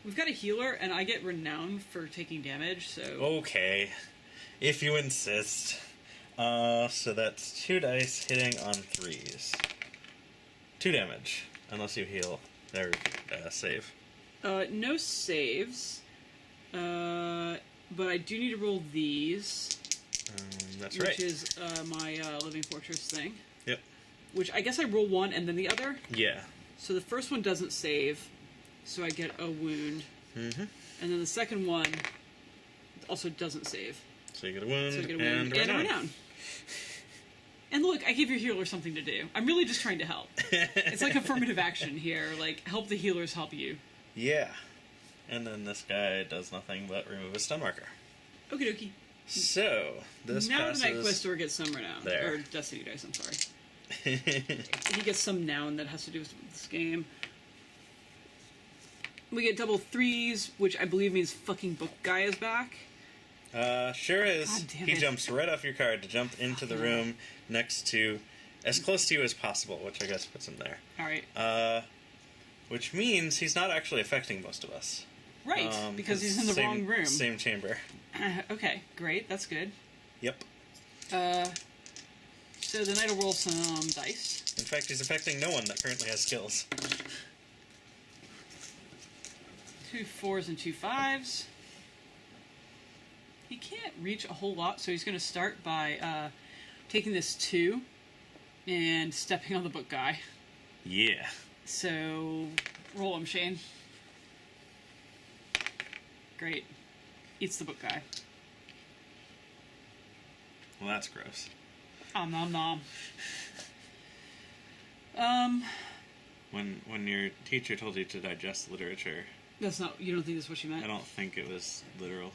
we've got a healer, and I get renowned for taking damage, so... Okay. If you insist. So that's 2 dice hitting on 3s. 2 damage, unless you heal. Or, save. No saves. But I do need to roll these. That's right. Which is, my, Living Fortress thing. Yep. Which, I guess I roll 1 and then the other? Yeah. So the first one doesn't save, so I get a wound. Mm-hmm. And then the second one also doesn't save. So you get a wound, and a renown. And look, I gave your healer something to do. I'm really just trying to help. It's like affirmative action here. Like, help the healers help you. Yeah. And then this guy does nothing but remove a stun marker. Okie dokie. So, this now passes... the Night Questor gets some renown. There. Or Destiny dice, I'm sorry. He gets some noun that has to do with this game. We get double 3s, which I believe means fucking book guy is back. Sure is. God damn He it. jumps right off your card to jump into the room next to, as close to you as possible, which I guess puts him there. Alright. Which means he's not actually affecting most of us. Right, because he's in the wrong room. Same chamber. Okay, great, that's good. Yep. So the knight will roll some dice. In fact, he's affecting no one that currently has skills. 2 4s and 2 5s. He can't reach a whole lot, so he's going to start by taking this 2 and stepping on the book guy. Yeah. So, roll him, Shane. Great. Eats the book guy. Well, that's gross. Om nom nom. When your teacher told you to digest literature... That's not... You don't think that's what she meant? I don't think it was literal.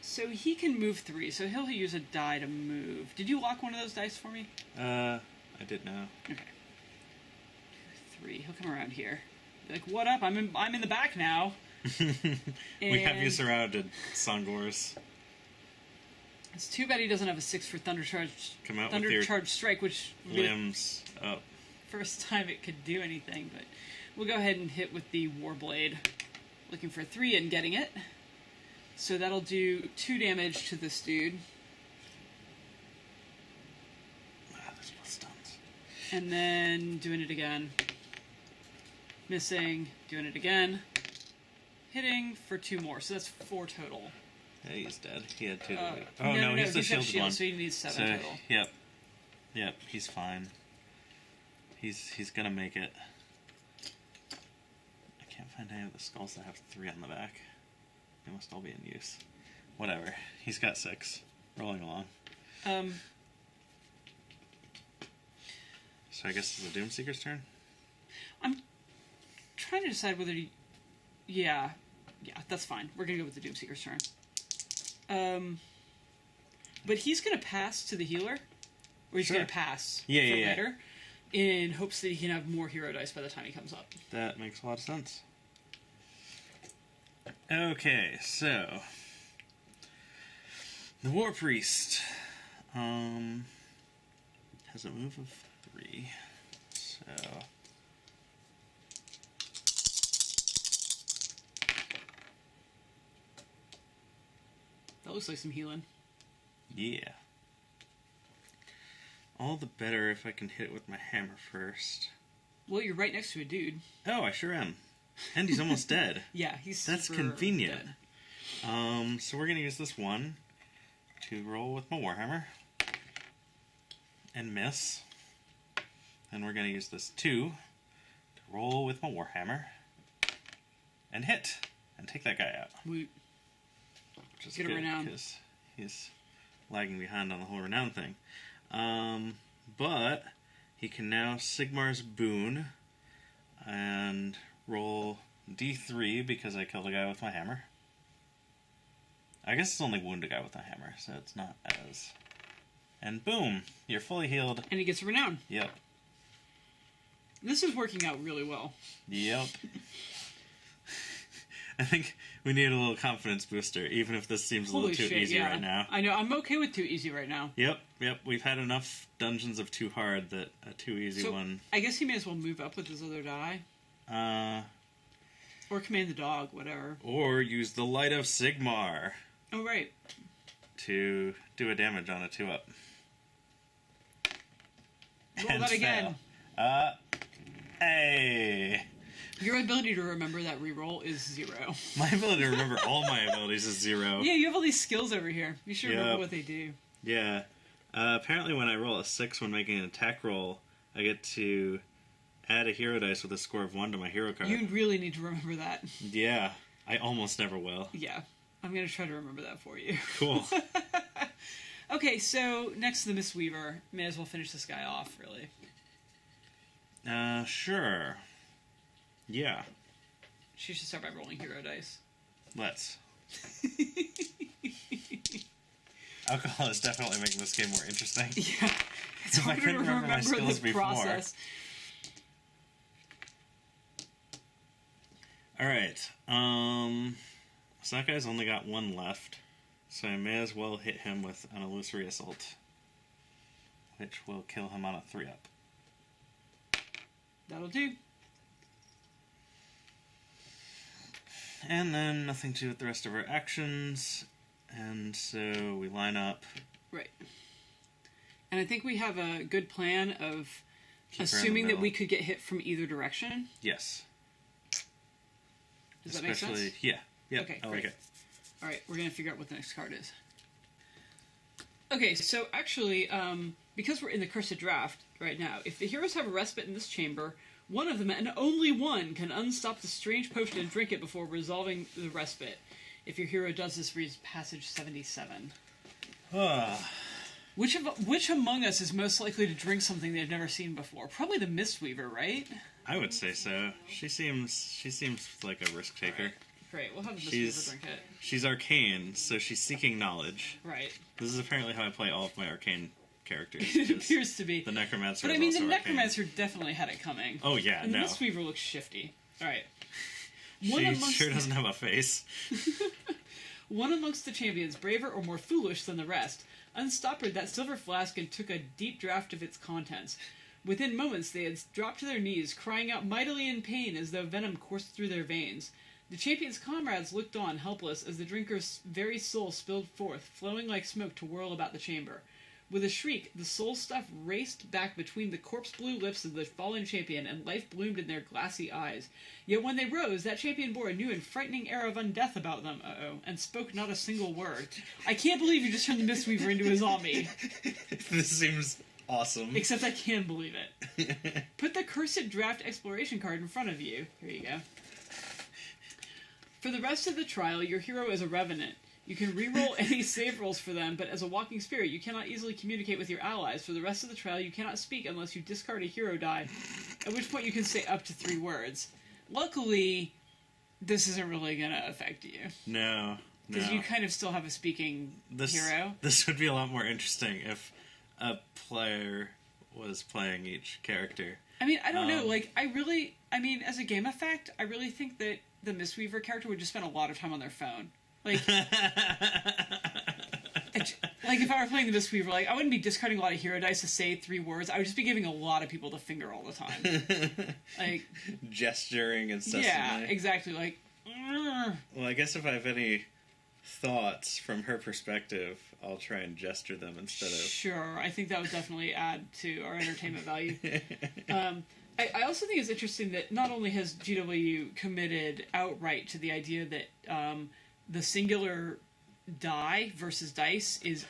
So he can move 3, so he'll use a die to move. Did you lock one of those dice for me? I did now. Okay. 3. He'll come around here. Be like, what up? I'm in the back now. We have you surrounded, Songors. It's too bad he doesn't have a 6 for Thunder Charge. Come out Thunder with your Charge Strike, which limbs up. First time it could do anything, but we'll go ahead and hit with the Warblade. Looking for 3 and getting it. So that'll do 2 damage to this dude. There's no stuns. And then doing it again. Missing. Doing it again. Hitting for 2 more. So that's 4 total. Yeah, he's dead. He had 2 to wait. No, he's the got shielded shield, one. so he needs 7 total. Yep, he's fine. He's gonna make it. I can't find any of the skulls that have 3 on the back. They must all be in use. Whatever. He's got 6. Rolling along. So I guess it's the Doomseeker's turn? I'm trying to decide whether to... Yeah. Yeah, that's fine. We're going to go with the Doomseeker's turn. But he's going to pass to the healer. Or he's going to pass for later. In hopes that he can have more hero dice by the time he comes up. That makes a lot of sense. Okay, so... The War Priest has a move of 3. So... That looks like some healing. Yeah. All the better if I can hit it with my hammer first. Well, you're right next to a dude. Oh, I sure am. And he's almost dead. Yeah, he's That's super convenient. dead. So we're going to use this 1 to roll with my Warhammer. And miss. And we're going to use this 2 to roll with my Warhammer. And hit. And take that guy out. Woot. Which is Get a good, renown. because he's lagging behind on the whole renown thing. But he can now Sigmar's Boon and roll D3 because I killed a guy with my hammer. I guess it's only wound a guy with a hammer, so it's not as... And boom! You're fully healed. And he gets a renown. Yep. This is working out really well. Yep. I think we need a little confidence booster, even if this seems a little too easy right now. I know, I'm okay with too easy right now. Yep. We've had enough dungeons of too hard that a too easy one... I guess he may as well move up with his other die. Or command the dog, whatever. Or use the Light of Sigmar. Oh, right. To do a damage on a 2-up. Roll that again. Hey! Your ability to remember that reroll is 0. My ability to remember all my abilities is 0. Yeah, you have all these skills over here. You should remember what they do. Yeah. Apparently when I roll a 6 when making an attack roll, I get to add a hero dice with a score of 1 to my hero card. You really need to remember that. Yeah. I almost never will. Yeah. I'm going to try to remember that for you. Cool. Okay, so next to the Mistweaver. May as well finish this guy off, really. Sure. Yeah. She should start by rolling hero dice. Let's. Alcohol is definitely making this game more interesting. Yeah. It's If I harder to couldn't remember my skills the before. process. Alright. So that guy's only got 1 left. So I may as well hit him with an illusory assault. Which will kill him on a 3-up. That'll do. And then nothing to do with the rest of our actions. And so we line up. Right. And I think we have a good plan of Keep assuming that we could get hit from either direction. Yes. Does that make sense? Yeah. Yep, Okay, I great. like it. Alright, we're going to figure out what the next card is. Okay, so actually, because we're in the Cursed Draft right now, if the heroes have a respite in this chamber, one of them, and only one, can unstop the strange potion and drink it before resolving the respite. If your hero does this, reads passage 77. Which among us is most likely to drink something they've never seen before? Probably the Mistweaver, right? I would say so. She seems like a risk taker. Right. Great, we'll have the Mistweaver drink it. She's arcane, so she's seeking knowledge. Right. This is apparently how I play all of my arcane characters. It appears to be. The Necromancer But I is mean, also the arcane. Necromancer definitely had it coming. Oh yeah, And the no. Mistweaver looks shifty. Alright. She sure doesn't have a face. One amongst the champions, braver or more foolish than the rest, unstoppered that silver flask and took a deep draught of its contents. Within moments they had dropped to their knees, crying out mightily in pain as though venom coursed through their veins. The champion's comrades looked on, helpless, as the drinker's very soul spilled forth, flowing like smoke to whirl about the chamber. With a shriek, the soul stuff raced back between the corpse-blue lips of the fallen champion, and life bloomed in their glassy eyes. Yet when they rose, that champion bore a new and frightening air of undeath about them, and spoke not a single word. I can't believe you just turned the Mistweaver into a zombie. This seems awesome. Except I can believe it. Put the Cursed Draft Exploration card in front of you. Here you go. For the rest of the trial, your hero is a revenant. You can reroll any save rolls for them, but as a walking spirit, you cannot easily communicate with your allies. For the rest of the trial, you cannot speak unless you discard a hero die, at which point you can say up to 3 words. Luckily, this isn't really going to affect you. No. Because you kind of still have a speaking hero. This would be a lot more interesting if a player was playing each character. I mean, I don't know. Like, as a game effect, I really think that the Mistweaver character would just spend a lot of time on their phone. Like, if I were playing the Mistweaver, like, I wouldn't be discarding a lot of hero dice to say 3 words. I would just be giving a lot of people the finger all the time. Like, gesturing incessantly. Yeah, exactly. Like, well, I guess if I have any thoughts from her perspective, I'll try and gesture them instead of... Sure, I think that would definitely add to our entertainment value. I also think it's interesting that not only has GW committed outright to the idea that the singular die versus dice is...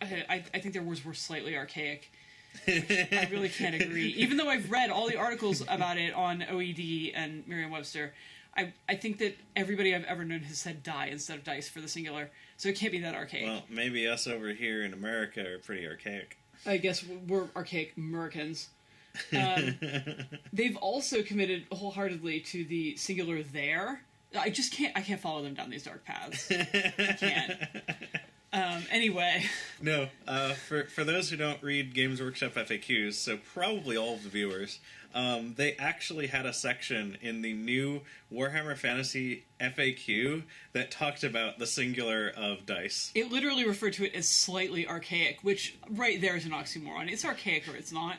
I think their words were slightly archaic. I really can't agree. Even though I've read all the articles about it on OED and Merriam-Webster, I think that everybody I've ever known has said die instead of dice for the singular, so it can't be that archaic. Well, maybe us over here in America are pretty archaic. I guess we're archaic Americans. They've also committed wholeheartly to the singular there. I can't follow them down these dark paths. I can't. Anyway. No, for those who don't read Games Workshop FAQs, so probably all of the viewers, they actually had a section in the new Warhammer Fantasy FAQ that talked about the singular of dice. It literally referred to it as slightly archaic, which right there is an oxymoron. It's archaic or it's not.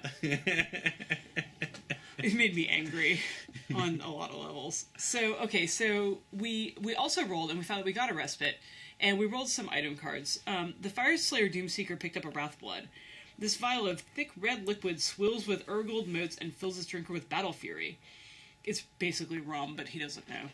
It made me angry on a lot of levels. So we also rolled, and we found that we got a respite, and we rolled some item cards. The Fireslayer Doomseeker picked up a Wrathblood. This vial of thick red liquid swills with Urgold motes and fills his drinker with battle fury. It's basically rum, but he doesn't know.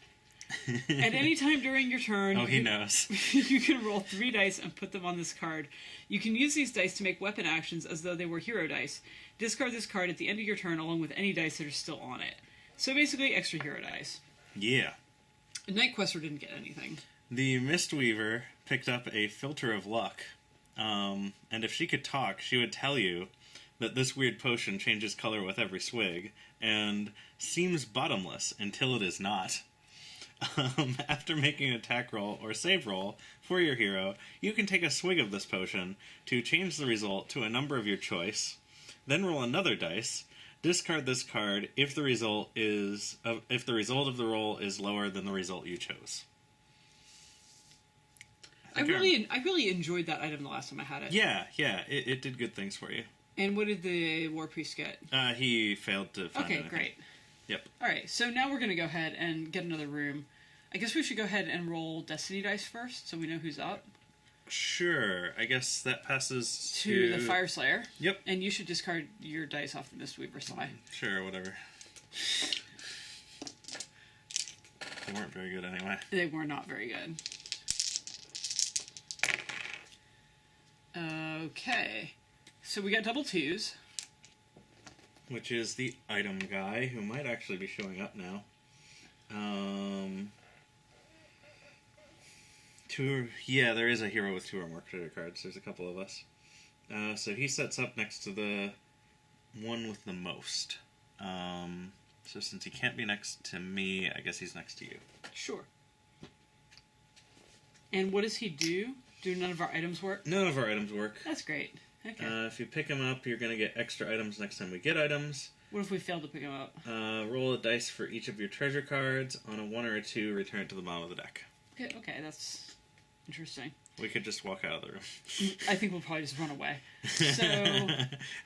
At any time during your turn... he knows. You can roll 3 dice and put them on this card. You can use these dice to make weapon actions as though they were hero dice. Discard this card at the end of your turn along with any dice that are still on it. So basically, extra hero dice. Yeah. Night Questor didn't get anything. The Mistweaver picked up a Filter of Luck. And if she could talk, she would tell you that this weird potion changes color with every swig, and seems bottomless until it is not. After making an attack roll or save roll for your hero, you can take a swig of this potion to change the result to a number of your choice, then roll another dice, discard this card if the result of the roll is lower than the result you chose. I really enjoyed that item the last time I had it. Yeah, it did good things for you. And what did the War Priest get? He failed to find anything. Okay, great. Yep. Alright, so now we're going to go ahead and get another room. I guess we should go ahead and roll Destiny dice first, so we know who's up. Sure. I guess that passes to the Fireslayer. Yep. And you should discard your dice off the Mistweaver side. Sure, whatever. They weren't very good anyway. They were not very good. Okay. So we got double 2s. Which is the item guy, who might actually be showing up now. There is a hero with 2 or more treasure cards. There's a couple of us. So he sets up next to the one with the most. So since he can't be next to me, I guess he's next to you. Sure. And what does he do? Do none of our items work? None of our items work. That's great. Okay. If you pick him up, you're going to get extra items next time we get items. What if we fail to pick him up? Roll a dice for each of your treasure cards. On a 1 or a 2, return it to the bottom of the deck. Okay, that's interesting. We could just walk out of the room. I think we'll probably just run away. So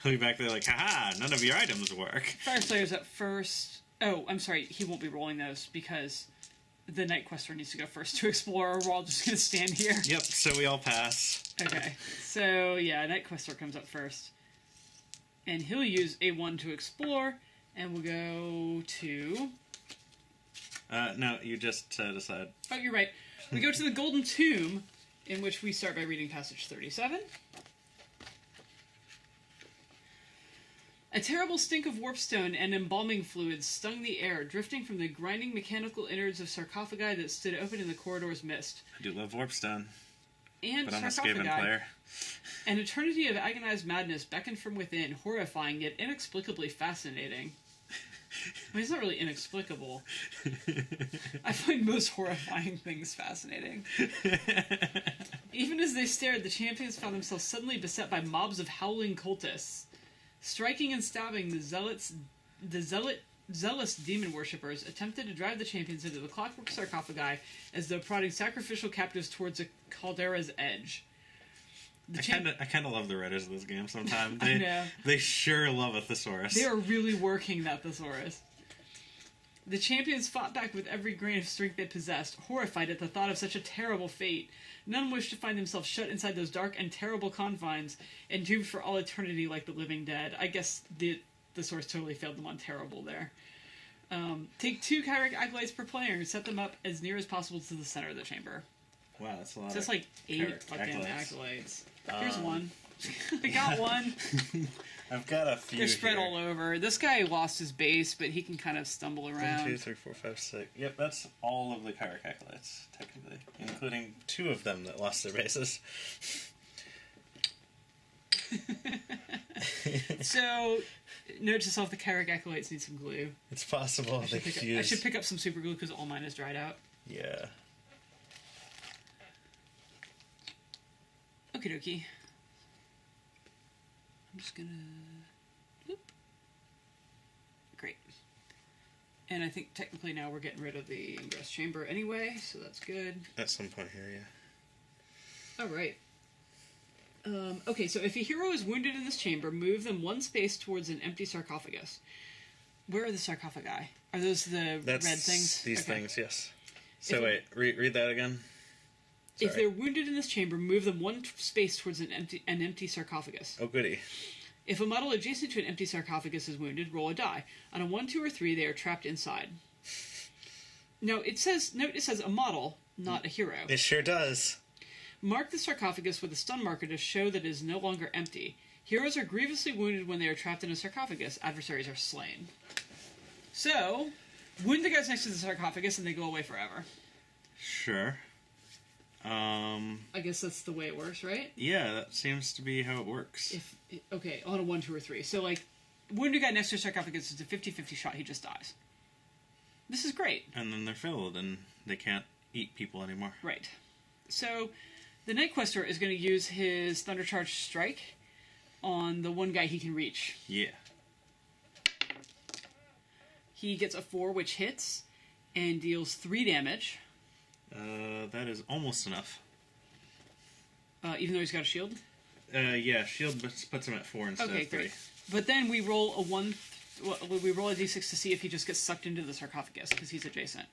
he'll be back there like, haha, none of your items work. Fireslayer's at first. Oh, I'm sorry, he won't be rolling those because the Night Questor needs to go first to explore, or we're all just going to stand here. Yep, so we all pass. Okay, so yeah, Night Questor comes up first. And he'll use a 1 to explore, and we'll go to... No, you just decide. Oh, you're right. We go to the Golden Tomb, in which we start by reading passage 37. A terrible stink of warpstone and embalming fluids stung the air, drifting from the grinding mechanical innards of sarcophagi that stood open in the corridor's mist. I do love warpstone. And but I'm a sarcophagi. Skaven player. An eternity of agonized madness beckoned from within, horrifying yet inexplicably fascinating. mean, it's not really inexplicable. I find most horrifying things fascinating. Even as they stared, the champions found themselves suddenly beset by mobs of howling cultists. Striking and stabbing, zealous demon worshippers attempted to drive the champions into the clockwork sarcophagi as though prodding sacrificial captives towards a caldera's edge. I kind of love the writers of this game sometimes. I know. They sure love a thesaurus. They are really working that thesaurus. The champions fought back with every grain of strength they possessed, horrified at the thought of such a terrible fate. None wished to find themselves shut inside those dark and terrible confines and doomed for all eternity like the living dead. I guess the source totally failed them on terrible there. Take 2 Chimeric acolytes per player and set them up as near as possible to the center of the chamber. Wow, that's a lot. So it's like 8 fucking acolytes. Here's one. I got one. I've got a few. They're spread here. all over. This guy lost his base, but he can kind of stumble around. 1, 2, 3, 4, 5, 6. Yep, that's all of the Chimeric acolytes, technically, including 2 of them that lost their bases. So, note to self: the Chimeric acolytes need some glue. It's possible I should pick up some super glue because all mine is dried out. Yeah. Okie dokie. I'm just gonna... Whoop. Great. And I think technically now we're getting rid of the ingress chamber anyway, so that's good. At some point here, yeah. Alright. Okay, so if a hero is wounded in this chamber, move them 1 space towards an empty sarcophagus. Where are the sarcophagi? Are those the red things? These things, yes. So wait, read that again. Sorry. If they're wounded in this chamber, move them 1 space towards an empty sarcophagus. Oh, goody. If a model adjacent to an empty sarcophagus is wounded, roll a die. On a 1, 2, or 3, they are trapped inside. Now, it says a model, not a hero. It sure does. Mark the sarcophagus with a stun marker to show that it is no longer empty. Heroes are grievously wounded when they are trapped in a sarcophagus. Adversaries are slain. So, wound the guys next to the sarcophagus and they go away forever. Sure. I guess that's the way it works, right? Yeah, that seems to be how it works. Okay, on a 1, 2, or 3. So, like, wound a guy next to a sarcophagus is a 50-50 shot, he just dies. This is great. And then they're filled, and they can't eat people anymore. Right. So, the Night Quester is going to use his Thundercharge Strike on the one guy he can reach. Yeah. He gets a 4, which hits, and deals 3 damage. That is almost enough. Even though he's got a shield? Yeah, shield puts him at 4 instead of 3. Great. But then we roll a we roll a d6 to see if he just gets sucked into the sarcophagus, because he's adjacent.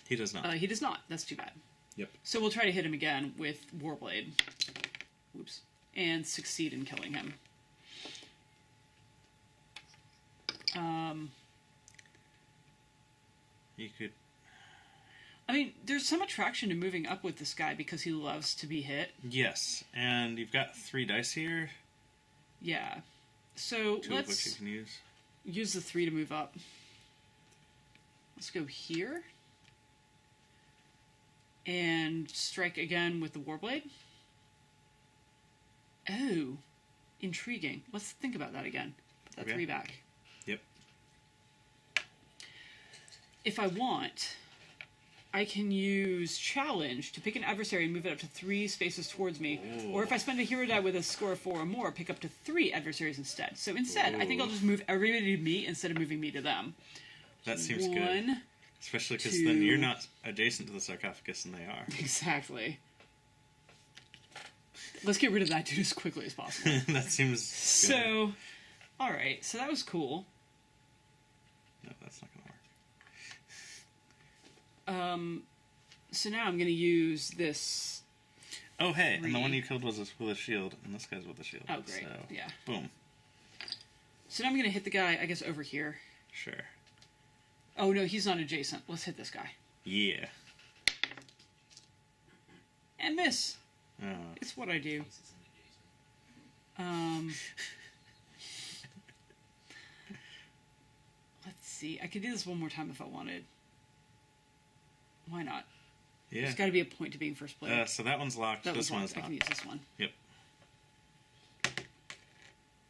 He does not. He does not. That's too bad. Yep. So we'll try to hit him again with Warblade. Whoops. And succeed in killing him. You could... I mean, there's some attraction to moving up with this guy because he loves to be hit. Yes, and you've got 3 dice here. Yeah. So 2 of which you can use. Use the 3 to move up. Let's go here. And strike again with the Warblade. Oh. Intriguing. Let's think about that again. Put that 3 back. Yep. If I want, I can use Challenge to pick an adversary and move it up to 3 spaces towards me. Ooh. Or if I spend a hero die with a score of 4 or more, pick up to 3 adversaries instead. So instead, I think I'll just move everybody to me instead of moving me to them. That seems good. Especially because then you're not adjacent to the sarcophagus and they are. Exactly. Let's get rid of that dude as quickly as possible. That seems good. So, alright, so that was cool. No, that's not going to work. So now I'm going to use this. Oh, hey, and the one you killed was with a shield, and this guy's with a shield. Oh, great, so, yeah. Boom. So now I'm going to hit the guy, I guess, over here. Sure. Oh, no, he's not adjacent. Let's hit this guy. Yeah. And miss. Oh. It's what I do. Let's see. I could do this one more time if I wanted. Why not? Yeah. There's got to be a point to being first player. So that one's locked. This one's not. I can use this one. Yep.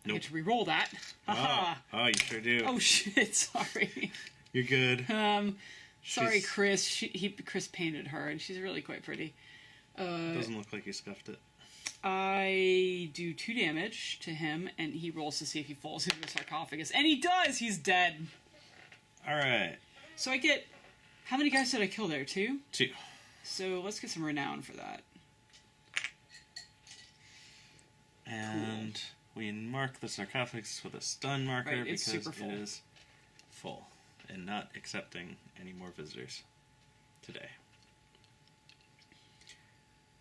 I get to re-roll that. Haha. Oh, you sure do. Oh shit! Sorry. You're good. Sorry, Chris. Chris painted her, and she's really quite pretty. Doesn't look like you scuffed it. I do 2 damage to him, and he rolls to see if he falls into the sarcophagus, and he does. He's dead. All right. So I get. How many guys did I kill there? 2. 2. So let's get some renown for that. And we mark the sarcophagus with a stun marker Right, it's because super full. it is full and not accepting any more visitors today.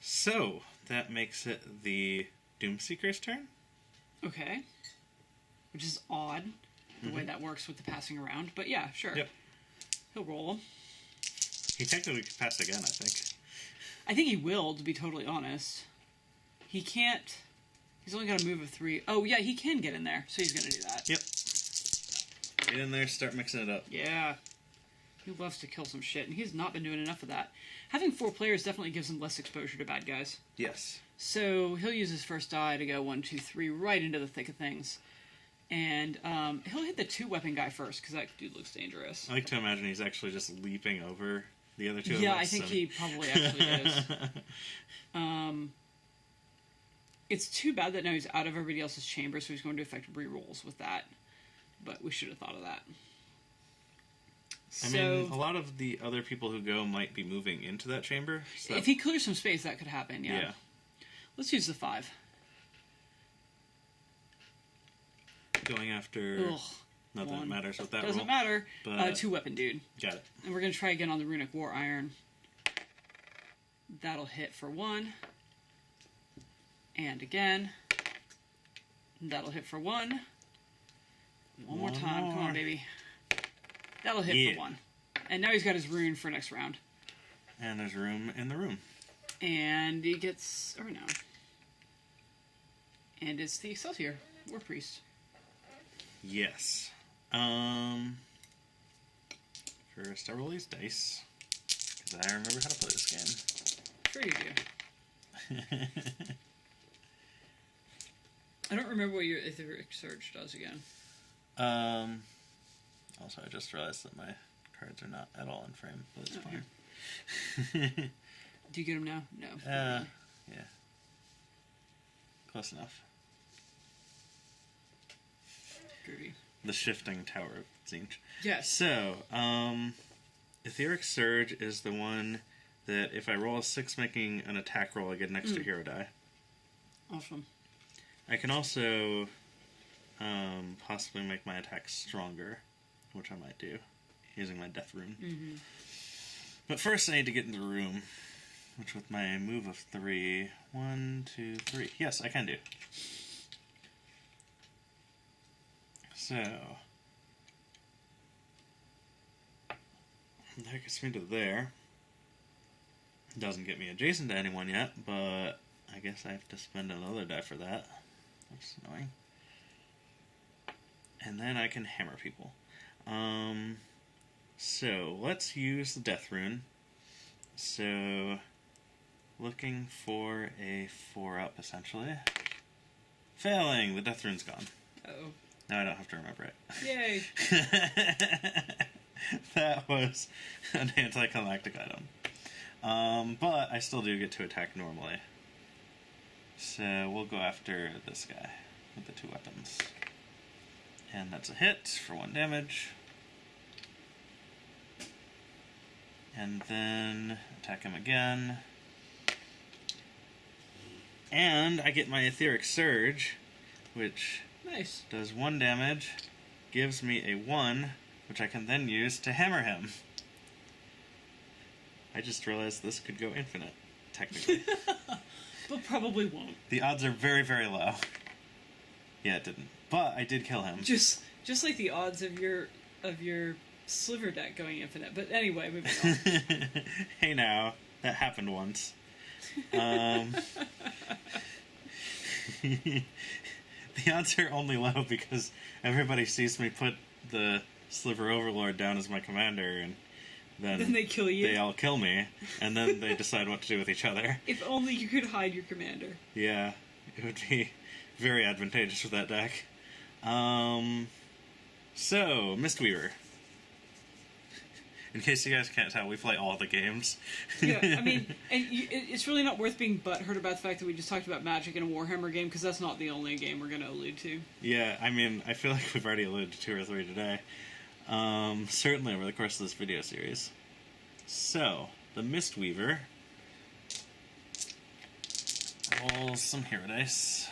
So that makes it the Doomseeker's turn. Okay. Which is odd, the way that works with the passing around. But yeah, sure. Yep. He'll roll. He technically passed again, I think. I think he will, to be totally honest. He can't... He's only got a move of 3. Oh, yeah, he can get in there, so he's going to do that. Yep. Get in there, start mixing it up. Yeah. He loves to kill some shit, and he's not been doing enough of that. Having 4 players definitely gives him less exposure to bad guys. Yes. So he'll use his first die to go 1, 2, 3 right into the thick of things. And he'll hit the 2-weapon guy first, because that dude looks dangerous. I like to imagine he's actually just leaping over the other 2 of us. Yeah, I think he probably actually is. It's too bad that now he's out of everybody else's chamber, so he's going to affect re-rolls with that. But we should have thought of that. I mean, a lot of the other people who go might be moving into that chamber. So. If he clears some space, that could happen, yeah. Let's use the 5. Going after... Ugh, not that it matters with that Doesn't roll. matter. But, 2-weapon dude. Got it. And we're going to try again on the Runic War Iron. That'll hit for 1. And again. That'll hit for 1. One more time. Come on, baby. That'll hit for 1. And now he's got his rune for next round. And there's room in the room. And he gets... Or no. And it's the Excelsior War Priest. Yes. First I roll these dice. Because I remember how to play this game. Sure you do. I don't remember what your Etheric Surge does again. Also, I just realized that my cards are not at all in frame, but it's fine. Do you get them now? No. Yeah. Close enough. Groovy. The shifting tower of Zinch. Yes. So, Etheric Surge is the one that if I roll a 6 making an attack roll, I get an extra hero die. Awesome. I can also possibly make my attack stronger, which I might do, using my death rune. Mm-hmm. But first I need to get into the room, which with my move of 3... 1, 2, 3. Yes, I can do. So... that gets me to there. Doesn't get me adjacent to anyone yet, but I guess I have to spend another die for that. That's annoying. And then I can hammer people. So, let's use the death rune. So, looking for a 4-up, essentially. Failing! The death rune's gone. Uh-oh. Now I don't have to remember it. Yay! That was an anticlimactic item. But I still do get to attack normally. So we'll go after this guy with the 2 weapons. And that's a hit for 1 damage. And then attack him again. And I get my Etheric Surge, which Nice. does 1 damage, gives me a 1, which I can then use to hammer him. I just realized this could go infinite, technically. But probably won't. The odds are very, very low. Yeah, it didn't. But I did kill him. Just like the odds of your sliver deck going infinite. But anyway, moving on. Hey now, that happened once. The odds are only low because everybody sees me put the Sliver Overlord down as my commander, and then they kill you. They all kill me, and then they decide what to do with each other. If only you could hide your commander. Yeah, it would be very advantageous for that deck. So, Mistweaver. In case you guys can't tell, we play all the games. Yeah, I mean, and it's really not worth being butthurt about the fact that we just talked about Magic in a Warhammer game, because that's not the only game we're going to allude to. Yeah, I mean, I feel like we've already alluded to 2 or 3 today. Certainly over the course of this video series. So, the Mistweaver rolls some hero dice.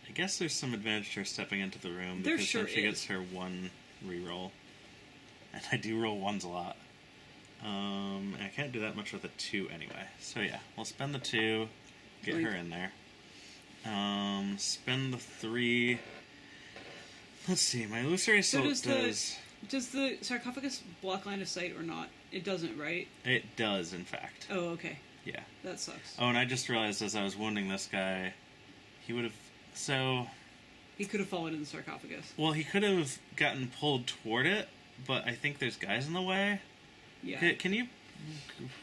I guess there's some advantage to her stepping into the room, There because sure then she is. gets her 1 reroll. And I do roll 1s a lot. And I can't do that much with a 2 anyway. So yeah, we'll spend the 2, get her in there. Spend the 3. Let's see, my illusory assault Does the sarcophagus block line of sight or not? It doesn't, right? It does, in fact. Oh, okay. Yeah. That sucks. Oh, and I just realized as I was wounding this guy, he would have... So... He could have fallen in the sarcophagus. Well, he could have gotten pulled toward it, but I think there's guys in the way. Yeah. Can you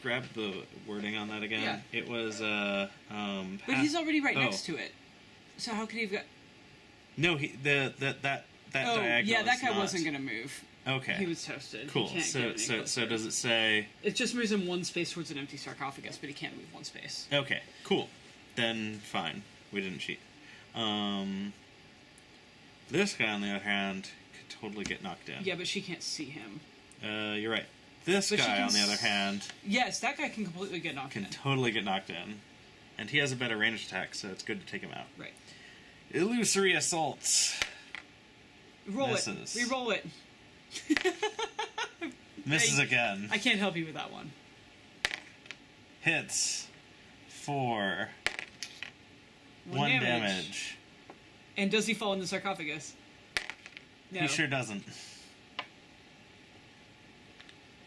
grab the wording on that again? Yeah. It was, But he's already right next to it. So how could he have got... No, that diagonal yeah, that is guy not... wasn't going to move. Okay. He was toasted. Cool. He can't get any So closer. does it say... It just moves him 1 space towards an empty sarcophagus, but he can't move 1 space. Okay, cool. Then fine. We didn't cheat. This guy, on the other hand, could totally get knocked in. Yeah, but she can't see him. You're right. This But she guy, can on the other hand, Yes, that guy can completely get knocked in. can totally get knocked in. And he has a better ranged attack, so it's good to take him out. Right. Illusory assaults. Roll Misses. it. Re-roll it. Misses again. I can't help you with that one. Hits. 4. 1 1 damage. And does he fall in the sarcophagus? No. He sure doesn't.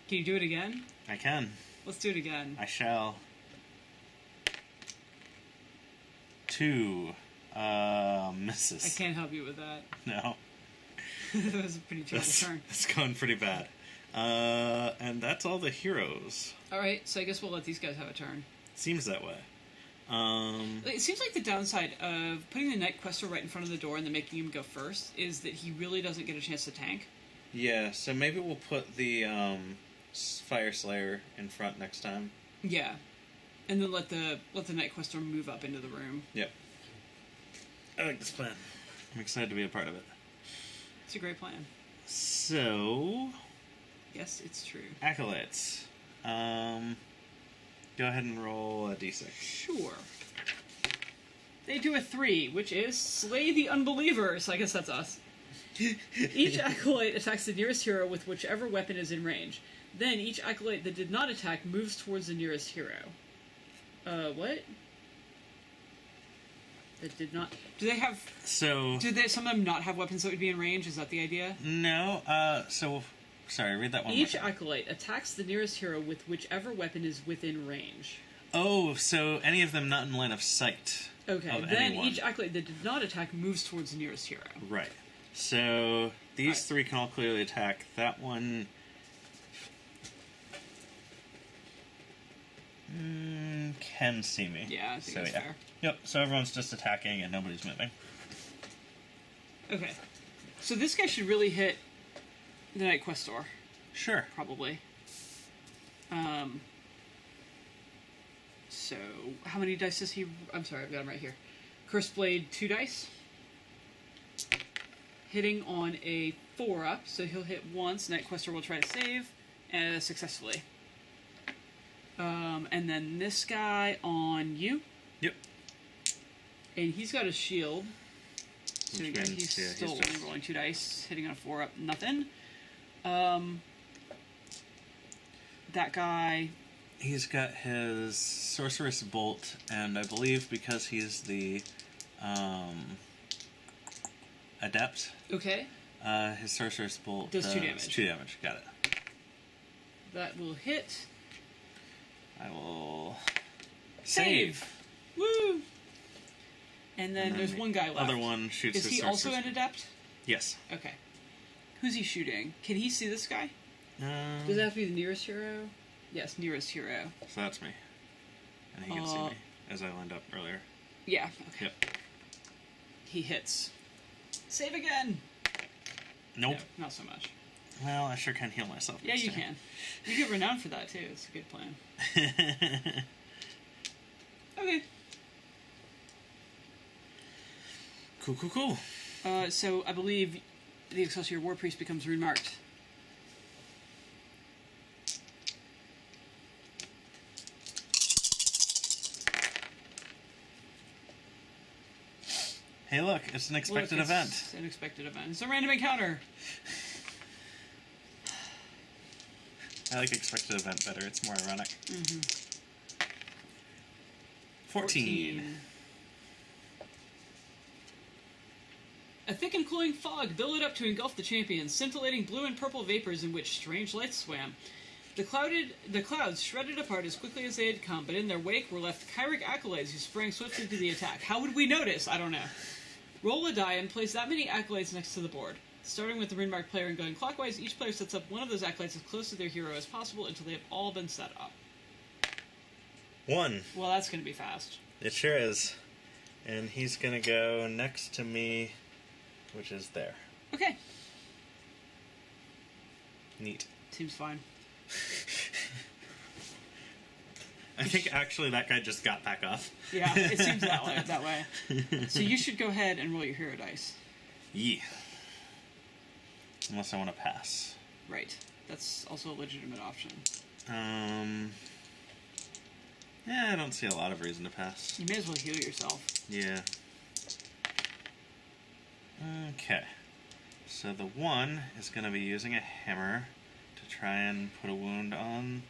Can you do it again? I can. Let's do it again. I shall. 2. Misses. I can't help you with that. No. That was a pretty terrible turn. It's gone pretty bad. And that's all the heroes. Alright, so I guess we'll let these guys have a turn. Seems that way. It seems like the downside of putting the Night Questor right in front of the door and then making him go first is that he really doesn't get a chance to tank. Yeah, so maybe we'll put the Fire Slayer in front next time. Yeah. And then let the Night Questor move up into the room. Yep. I like this plan. I'm excited to be a part of it. It's a great plan. So... Yes, it's true. Acolytes. Go ahead and roll a d6. Sure. They do a 3, which is Slay the Unbelievers. I guess that's us. Each acolyte attacks the nearest hero with whichever weapon is in range. Then each acolyte that did not attack moves towards the nearest hero. What? That did not... Do they have... So... Do some of them not have weapons that would be in range? Is that the idea? No, so... Sorry, read that one Each more time. acolyte attacks the nearest hero with whichever weapon is within range. Oh, so any of them not in line of sight. Okay, of then anyone. each acolyte that did not attack moves towards the nearest hero. Right. So these Right. 3 can all clearly attack. That one can see me. Yeah, I think that's fair. Yep, so everyone's just attacking and nobody's moving. Okay. So this guy should really hit the Night Questor, Sure. probably. So, how many dice does he... I'm sorry, I've got him right here. Cursed Blade, 2 dice. Hitting on a 4-up, so he'll hit once. Night Questor will try to save, successfully. And then this guy on you. Yep. And he's got a shield. So Which yeah, means, he's yeah, still he's only just- rolling 2 dice, hitting on a 4-up, nothing. That guy... He's got his Sorceress Bolt, and I believe because he's the Adept, Okay, his Sorceress Bolt Does 2 damage. 2 damage, got it. that will hit. I will... Save! Woo! And then And there's the one guy left. Other one shoots Is his he Sorceress also an adept? Yes. Okay. Who's he shooting? Can he see this guy? Does Um, it have to be the nearest hero? Yes, nearest hero. So that's me. And he can see me, as I lined up earlier. Yeah, okay. Yep. He hits. Save again! Nope. No, not so much. Well, I sure can heal myself. Yeah, you can. You get renowned for that, too. It's a good plan. Okay. Cool. So, I believe the Excelsior War Priest becomes rune marked. Hey, look, it's an expected event. It's an expected event. It's a random encounter. I like expected event better. It's more ironic. Mm-hmm. 14. A thick and cooling fog billowed up to engulf the champion, scintillating blue and purple vapors in which strange lights swam. The clouds shredded apart as quickly as they had come, but in their wake were left Kyric acolytes who sprang swiftly to the attack. How would we notice? I don't know. Roll a die and place that many acolytes next to the board. Starting with the rune-marked player and going clockwise, each player sets up one of those acolytes as close to their hero as possible until they have all been set up. 1. Well, that's going to be fast. It sure is. And he's going to go next to me, which is there. Okay. Neat. Seems fine. I think actually that guy just got back up. Yeah, it seems that way. So you should go ahead and roll your hero dice. Yeah. Unless I want to pass. Right. That's also a legitimate option. Yeah, I don't see a lot of reason to pass. You may as well heal yourself. Yeah. Okay. So the 1 is going to be using a hammer to try and put a wound on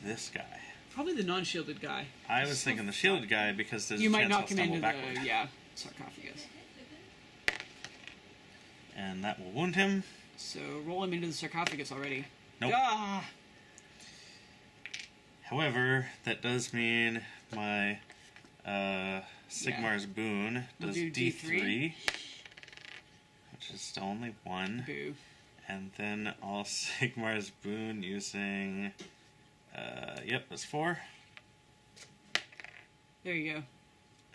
this guy. Probably the non-shielded guy. I was thinking the shielded guy because there's you a might chance knock I'll him stumble into backward. the sarcophagus. And that will wound him. So roll him into the sarcophagus already. Nope. Ah! However, that does mean my Sigmar's boon does do D3, which is still only 1. Boo. And then all Sigmar's boon using, that's 4. There you go.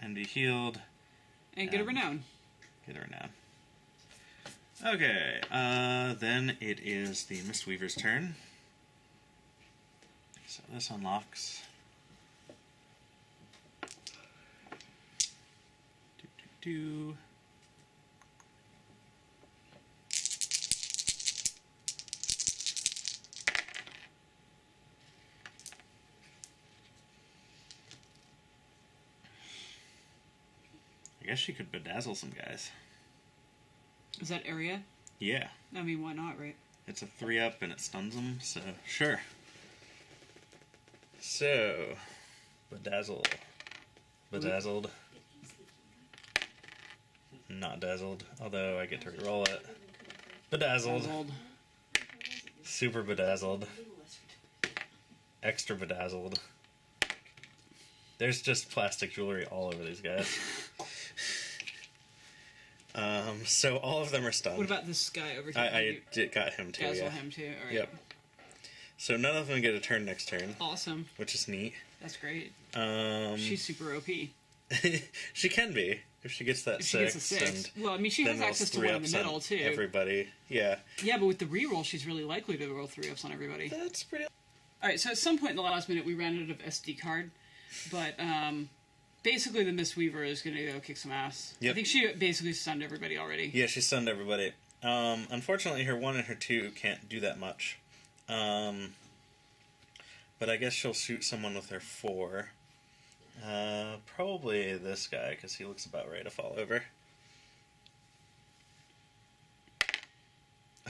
And be healed. And get a renown. Get a renown. Okay, then it is the Mistweaver's turn. So this unlocks. Do. I guess she could bedazzle some guys. Is that area? Yeah. I mean, why not, right? It's a 3-up and it stuns them, so sure. So, bedazzle. Bedazzled. Not dazzled, although I get to reroll it. Bedazzled. Super bedazzled. Extra bedazzled. There's just plastic jewelry all over these guys. So all of them are stunned. What about this guy over here? I got him too, Dazzle yeah. him too, alright. Yep. So none of them get a turn next turn. Awesome. Which is neat. That's great. She's super OP. She can be, if she gets that 6. She gets a 6. Well, I mean, she has access to one in the middle, too. Everybody, yeah. Yeah, but with the reroll, she's really likely to roll 3-ups on everybody. That's pretty... Alright, so at some point in the last minute, we ran out of SD card. But, basically the Mistweaver is going to go kick some ass. Yep. I think she basically stunned everybody already. Yeah, she stunned everybody. Unfortunately, her 1 and her 2 can't do that much. But I guess she'll shoot someone with her 4. Probably this guy, because he looks about ready to fall over.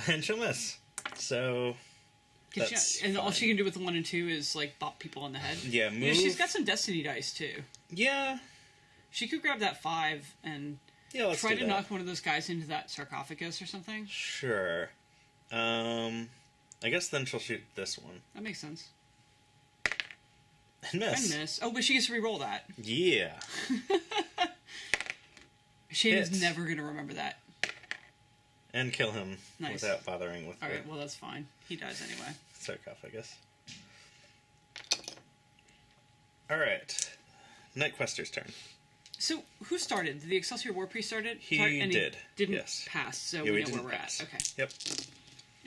And she'll miss. So... and all she can do with the 1 and 2 is, like, bop people on the head. Yeah, move. You know, she's got some Destiny dice, too. Yeah. She could grab that 5 and try to knock one of those guys into that sarcophagus or something. Sure. I guess then she'll shoot this one. That makes sense. And miss. And miss. Oh, but she gets to re-roll that. Yeah. Shaden's never going to remember that. And kill him Nice. without bothering with Alright, well, that's fine. He dies anyway. sarcophagus. Alright. Night Quester's turn. So, who started? Did the Excelsior War Priest started? He and did. He didn't yes. pass, so Yeah, we know where we're at. Okay. Yep.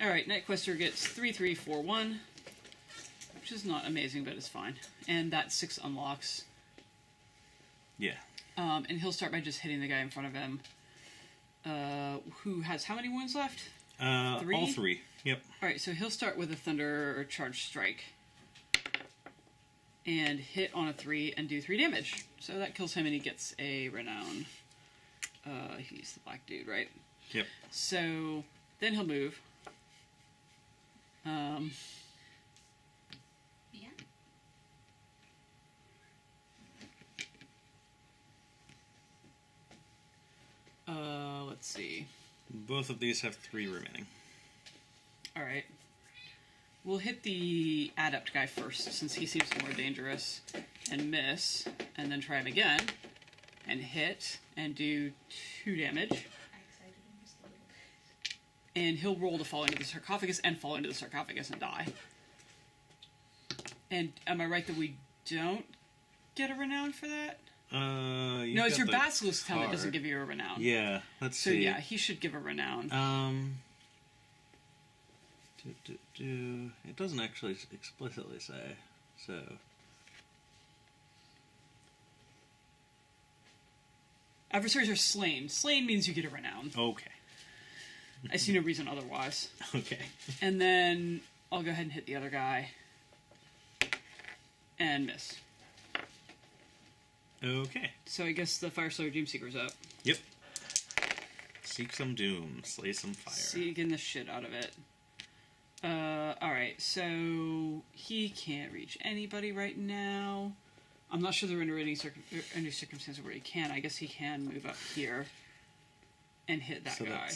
Alright, Night Quester gets 3/3/4/1, which is not amazing, but it's fine. And that 6 unlocks. Yeah. And he'll start by just hitting the guy in front of him. Who has how many wounds left? 3? All 3. Yep. Alright, so he'll start with a Thunder or Charge Strike. And hit on a 3 and do 3 damage. So that kills him and he gets a Renown. He's the black dude, right? Yep. So then he'll move. Let's see. Both of these have 3 remaining. Alright. We'll hit the Adept guy first, since he seems more dangerous, and miss, and then try him again, and hit, and do 2 damage. And he'll roll to fall into the sarcophagus, and fall into the sarcophagus and die. And am I right that we don't get a renown for that? No, it's your Basilisk talent that doesn't give you a renown. Yeah, let's see. So yeah, he should give a renown. It doesn't actually explicitly say, so... Adversaries are slain. Slain means you get a renown. Okay. I see no reason otherwise. Okay. And then I'll go ahead and hit the other guy. And miss. Okay. So I guess the Fireslayer Doomseeker's up. Yep. Seek some doom, slay some fire. Seeking the shit out of it. Alright, so he can't reach anybody right now. I'm not sure there are any circumstances where he can. I guess he can move up here and hit that guy.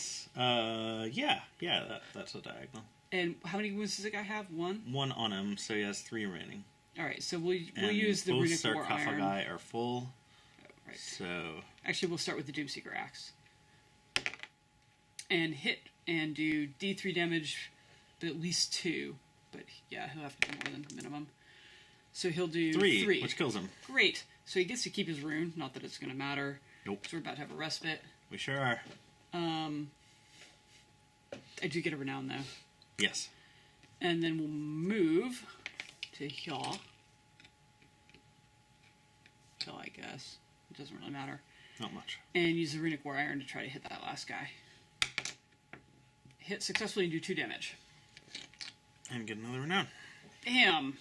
That's a diagonal. And how many wounds does the guy have? 1? 1 on him, so he has 3 remaining. Alright, so we'll use the Runic War Iron. Both sarcophagi are full. Right. So... Actually, we'll start with the Doomseeker Axe. And hit and do D3 damage, but at least 2. But yeah, he'll have to do more than the minimum. So he'll do 3. Which kills him. Great. So he gets to keep his rune. Not that it's going to matter. Nope. So we're about to have a respite. We sure are. I do get a renown, though. Yes. And then we'll move to here. So I guess. It doesn't really matter. Not much. And use the Runic War Iron to try to hit that last guy. Hit successfully and do 2 damage. And get another renown. Damn!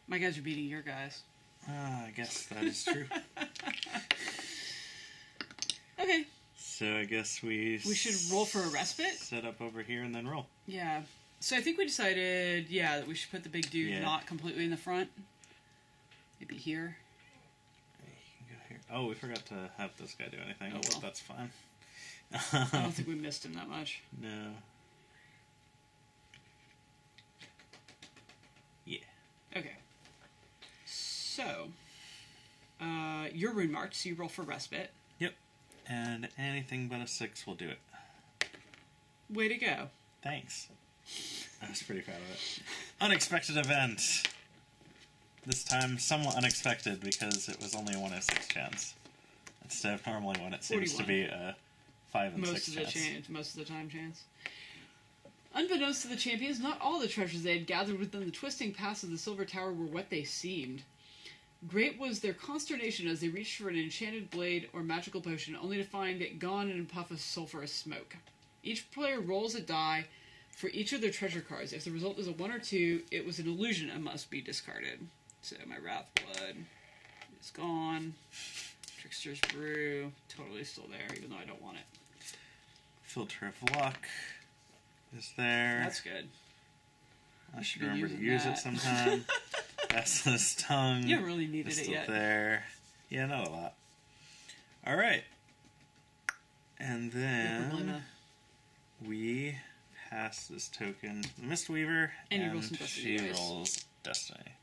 My guys are beating your guys. I guess that is true. Okay. So I guess we should roll for a respite? Set up over here and then roll. Yeah. So I think we decided, that we should put the big dude not completely in the front. Maybe here. You can go here. Oh, we forgot to have this guy do anything. Oh, well. That's fine. I don't think we missed him that much. No. Yeah. Okay. So, you're rune marked, so you roll for respite. Yep. And anything but a 6 will do it. Way to go. Thanks. I was pretty proud of it. Unexpected event. This time somewhat unexpected because it was only a 1 in 6 chance. Instead of normally when it seems 41. to be a 5 in 6 chance. Most of the time chance. Unbeknownst to the champions, not all the treasures they had gathered within the twisting paths of the Silver Tower were what they seemed. Great was their consternation as they reached for an enchanted blade or magical potion, only to find it gone in a puff of sulphurous smoke. Each player rolls a die for each of their treasure cards. If the result is a 1 or 2, it was an illusion and must be discarded. So my Wrath Blood is gone. Trickster's Brew, totally still there, even though I don't want it. Filter of Luck is there. That's good. I should remember to use it sometime. Basilisk Tongue. You haven't really needed it still yet. There. Yeah, not a lot. Alright. And then we pass this token to the Mistweaver, and you roll some Destiny she dice. rolls Destiny.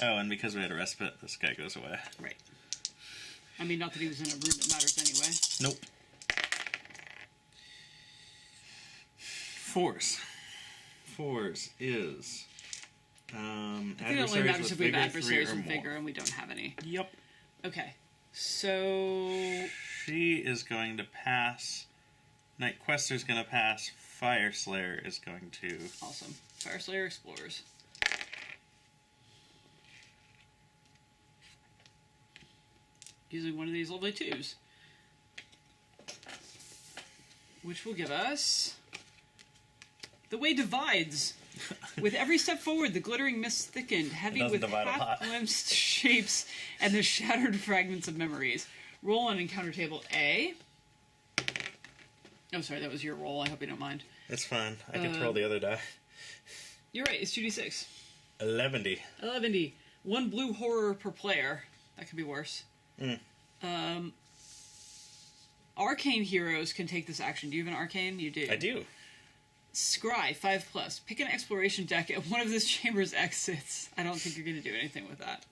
Oh, and because we had a respite, this guy goes away. Right. I mean, not that he was in a room that matters anyway. Nope. 4s. 4s is I think it only matters if we have adversaries with vigor and we don't have any. Yep. Okay. So... She is going to pass. Night Quester's going to pass. Fire Slayer is going to... Awesome. Fire Slayer explores. Using one of these lovely 2s. Which will give us... The Way divides. With every step forward, the glittering mist thickened, heavy with half-glimpsed shapes and the shattered fragments of memories. Roll on encounter table A. Oh, sorry, that was your roll. I hope you don't mind. It's fine. I get to roll the other die. You're right. It's 2d6. 11. 11. 1 blue horror per player. That could be worse. Arcane heroes can take this action. Do you have an arcane? You do. I do. Scry, 5+. Pick an exploration deck at one of this chamber's exits. I don't think you're going to do anything with that.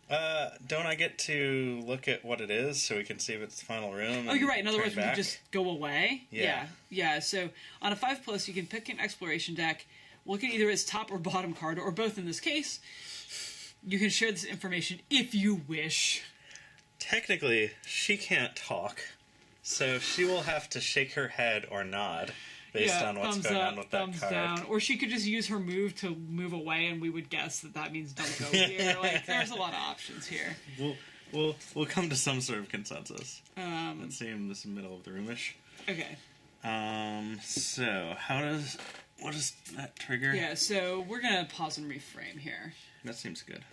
Don't I get to look at what it is so we can see if it's the final room? Oh, you're right. In other words, we could just go away. Yeah. Yeah. So on a 5+, you can pick an exploration deck, look at either its top or bottom card, or both in this case. You can share this information if you wish. Technically, she can't talk, so she will have to shake her head or nod. Based on what's going on with that card. Down. Or she could just use her move to move away, and we would guess that means don't go here. Like, there's a lot of options here. We'll come to some sort of consensus. That seems middle of the roomish. Okay. So what does that trigger? Yeah. So we're gonna pause and reframe here. That seems good.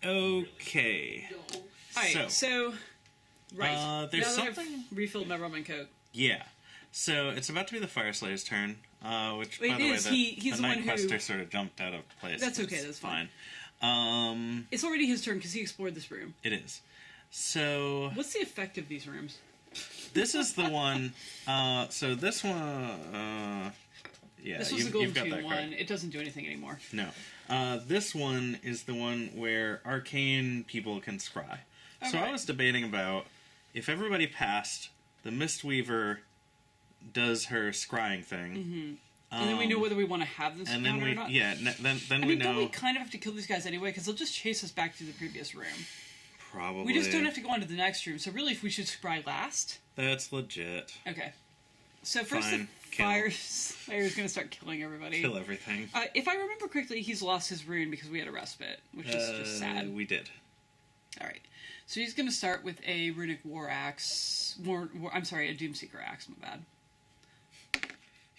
Okay. All right. So right. There's something. Refilled my rum and coke. Yeah. So it's about to be the Fire Slayer's turn, which, by the way, he's the the Night one Quester who... sort of jumped out of place. That's okay, that's fine. It's already his turn because he explored this room. It is. So... What's the effect of these rooms? This is the one... so this one... yeah, this was the Golden Tune one. It doesn't do anything anymore. No. This one is the one where arcane people can scry. Okay. So I was debating about if everybody passed, the Mistweaver does her scrying thing. And then we know whether we want to have this encounter or not. Yeah, then I we mean, know... don't we kind of have to kill these guys anyway? Because they'll just chase us back to the previous room. Probably. We just don't have to go on to the next room. So really, if we should scry last... That's legit. Okay. So first, the Fire Slayer is going to start killing everybody. Kill everything. If I remember correctly, he's lost his rune because we had a respite, which is just sad. We did. Alright. So he's going to start with a runic war axe. I'm sorry, a Doomseeker axe, my bad.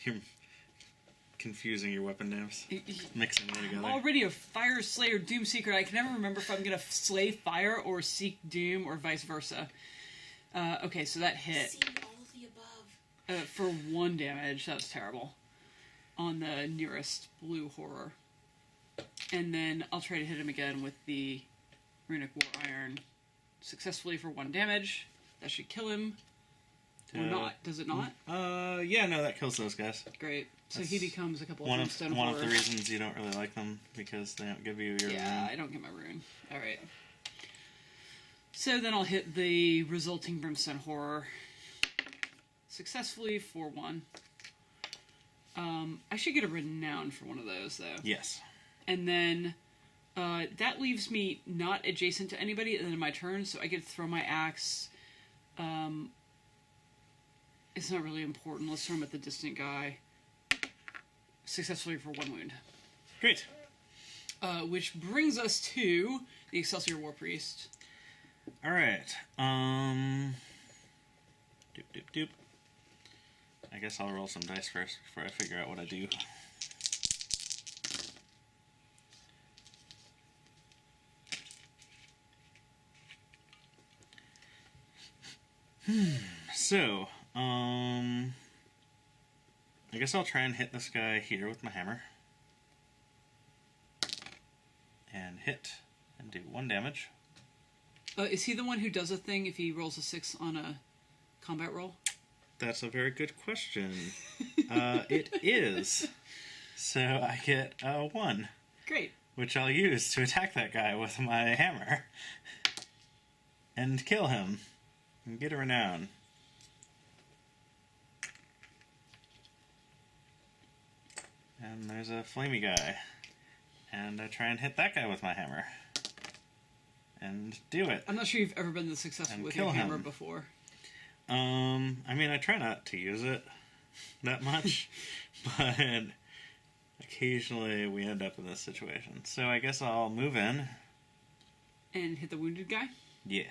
You're confusing your weapon names. Mixing them together. I'm already a Fire Slayer Doomseeker. I can never remember if I'm going to slay fire or seek doom or vice versa. Okay, so that hit. See all of the above. For 1 damage. That was terrible. On the nearest blue horror. And then I'll try to hit him again with the runic war iron. Successfully for 1 damage. That should kill him. Or not. Does it not? Yeah, no, that kills those guys. Great. So he becomes a couple one of stone One of the reasons you don't really like them, because they don't give you your rune. I don't get my rune. Alright. So then I'll hit the resulting brimstone horror. Successfully for 1. I should get a renown for one of those, though. Yes. And then that leaves me not adjacent to anybody in my turn, so I get to throw my axe. It's not really important. Let's throw him at the distant guy. Successfully for 1 wound. Great. Which brings us to the Excelsior War Priest. Alright. Doop, doop, doop. I guess I'll roll some dice first before I figure out what I do. So, I guess I'll try and hit this guy here with my hammer. And hit, and do 1 damage. Is he the one who does a thing if he rolls a 6 on a combat roll? That's a very good question. It is. So I get a 1. Great. Which I'll use to attack that guy with my hammer. And kill him. And get a renown. And there's a flamey guy. And I try and hit that guy with my hammer. And do it. I'm not sure you've ever been this successful with your hammer before. I mean, I try not to use it that much, but occasionally we end up in this situation. So I guess I'll move in. And hit the wounded guy? Yeah.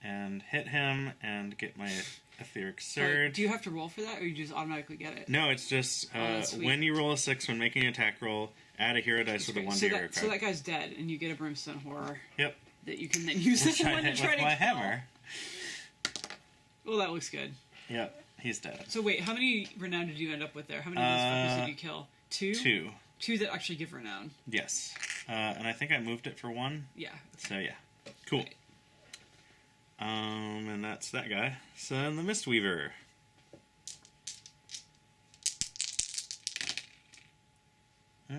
And hit him and get my etheric surge. Do you have to roll for that, or you just automatically get it? No, it's just when you roll a 6 when making an attack roll, add a hero dice with a 1 to your card. So that guy's dead, and you get a brimstone horror. Yep. That you can then use as one to try to kill. my hammer. Well, that looks good. Yep, he's dead. So wait, how many renown did you end up with there? How many of those fuckers did you kill? 2? 2. 2 that actually give renown. Yes. And I think I moved it for 1. Yeah. So yeah. Cool. Right. And that's that guy. So then the Mistweaver.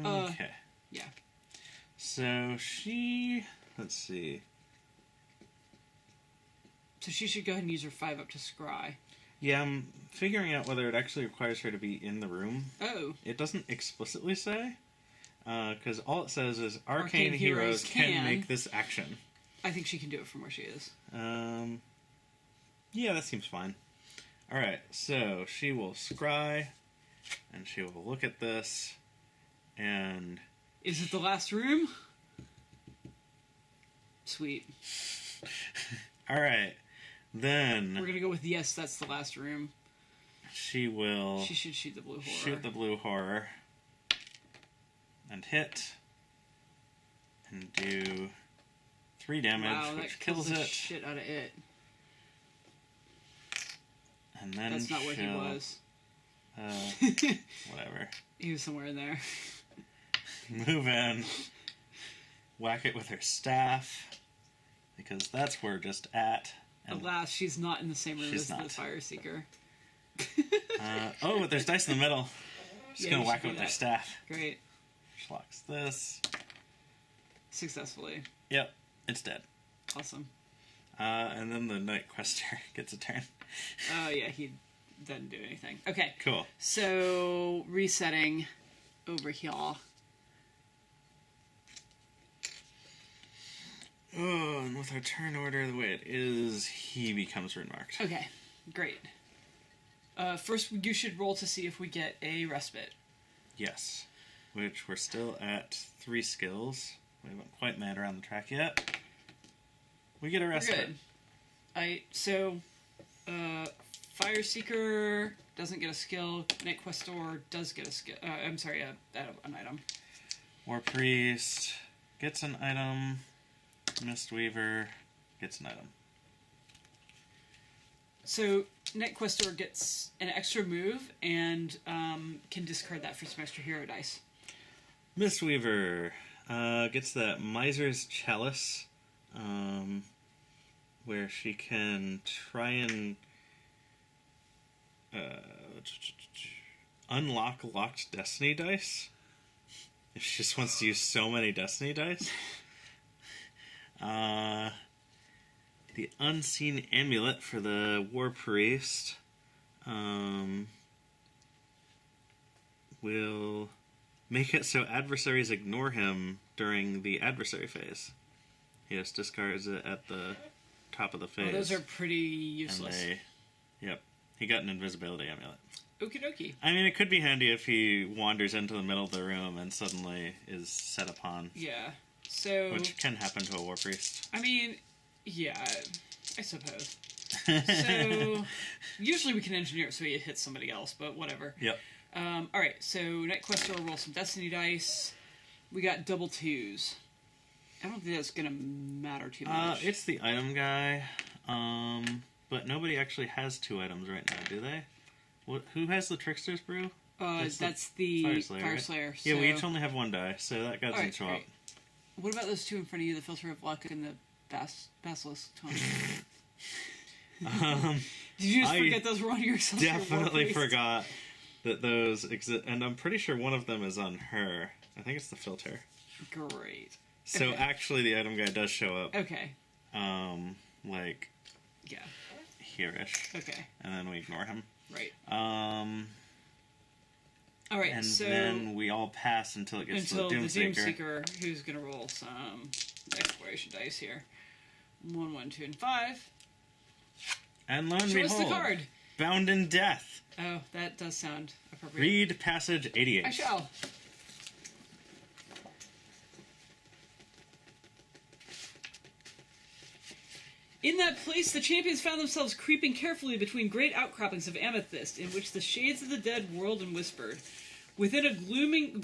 Okay. Yeah. So she... Let's see. So she should go ahead and use her 5 up to scry. Yeah, I'm figuring out whether it actually requires her to be in the room. Oh. It doesn't explicitly say. Because all it says is arcane heroes can make this action. I think she can do it from where she is. Yeah, that seems fine. Alright, so she will scry, and she will look at this, and... Is it the last room? Sweet. Alright, then... We're gonna go with yes, that's the last room. She will... She should shoot the blue horror. Shoot the blue horror. And hit. And do 3 damage, which kills it. Shit out of it. And then that's not where he was. Whatever. He was somewhere in there. Move in. Whack it with her staff. Because that's where we're just at. And alas, she's not in the same room as the Fire Seeker. Oh, but there's dice in the middle. Just gonna whack it with her staff. Great. Locks this. Successfully. Yep, it's dead. Awesome. And then the Night Quester gets a turn. Oh, yeah, he doesn't do anything. Okay. Cool. So, resetting over here. Oh, and with our turn order the way it is, he becomes rune marked. Okay, great. First, you should roll to see if we get a respite. Yes. Which we're still at 3 skills. We haven't quite made around the track yet. We get a respite. Good. So, Fire Seeker doesn't get a skill. Night Questor does get a skill. I'm sorry, an item. War Priest gets an item. Mistweaver gets an item. So, Night Questor gets an extra move and can discard that for some extra hero dice. Mistweaver gets that Miser's Chalice, where she can try and unlock locked Destiny dice. If she just wants to use so many Destiny dice. The Unseen Amulet for the War Priest will make it so adversaries ignore him during the adversary phase. He just discards it at the top of the phase. Oh, those are pretty useless. Yep. He got an invisibility amulet. Okie dokie. I mean, it could be handy if he wanders into the middle of the room and suddenly is set upon. Yeah. So... Which can happen to a war priest. I mean, yeah, I suppose. So, usually we can engineer it so he hits somebody else, but whatever. Yep. Alright, so Night Questor will roll some Destiny dice. We got double 2s. I don't think that's gonna matter too much. It's the item guy, but nobody actually has 2 items right now, do they? Who has the Trickster's Brew? That's the Fire Slayer. Right? Yeah, we each only have 1 die, so that guy doesn't show up. What about those 2 in front of you, the Filter of Luck and the Basilisk Taunt? Did you just forget those were on your Excelsior definitely forgot that those exist, and I'm pretty sure one of them is on her. I think it's the Filter. Great. So actually the item guy does show up. Okay. Like... Yeah. Here-ish. Okay. And then we ignore him. Right. All right, And so then we all pass until it gets to the Doomseeker. Doomseeker, who's going to roll some exploration dice here. 1, 1, 2, and 5. And lo and Show us behold, the card. Bound in Death. Oh, that does sound appropriate. Read passage 88. I shall. In that place, the champions found themselves creeping carefully between great outcroppings of amethyst, in which the shades of the dead whirled and whispered. Within a gloaming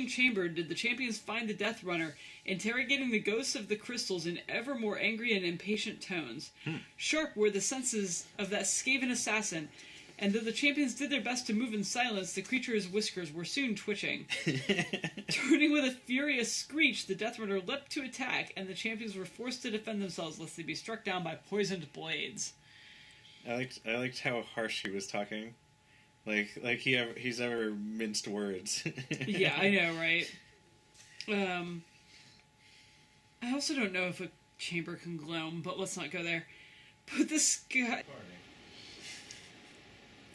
chamber did the champions find the Death Runner, interrogating the ghosts of the crystals in ever more angry and impatient tones. Sharp were the senses of that Skaven assassin, and though the champions did their best to move in silence, the creature's whiskers were soon twitching. Turning with a furious screech, the Death Runner leapt to attack, and the champions were forced to defend themselves lest they be struck down by poisoned blades. I liked how harsh he was talking. Like he's ever minced words. Yeah, I know, right? I also don't know if a chamber can gloam, but let's not go there. But this guy...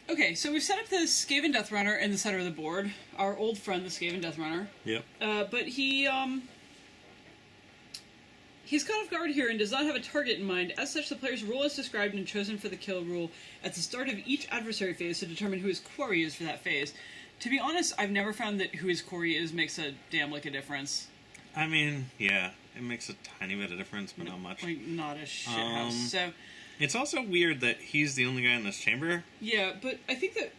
Okay, so we've set up the Skaven Death Runner in the center of the board. Our old friend, the Skaven Death Runner. Yep. But he's caught off guard here and does not have a target in mind. As such, the player's role is described and chosen for the kill rule at the start of each adversary phase to determine who his quarry is for that phase. To be honest, I've never found that who his quarry is makes a damn lick of difference. I mean, yeah, it makes a tiny bit of difference, but not much. Like, not a shithouse. So... It's also weird that he's the only guy in this chamber. Yeah, but I think that,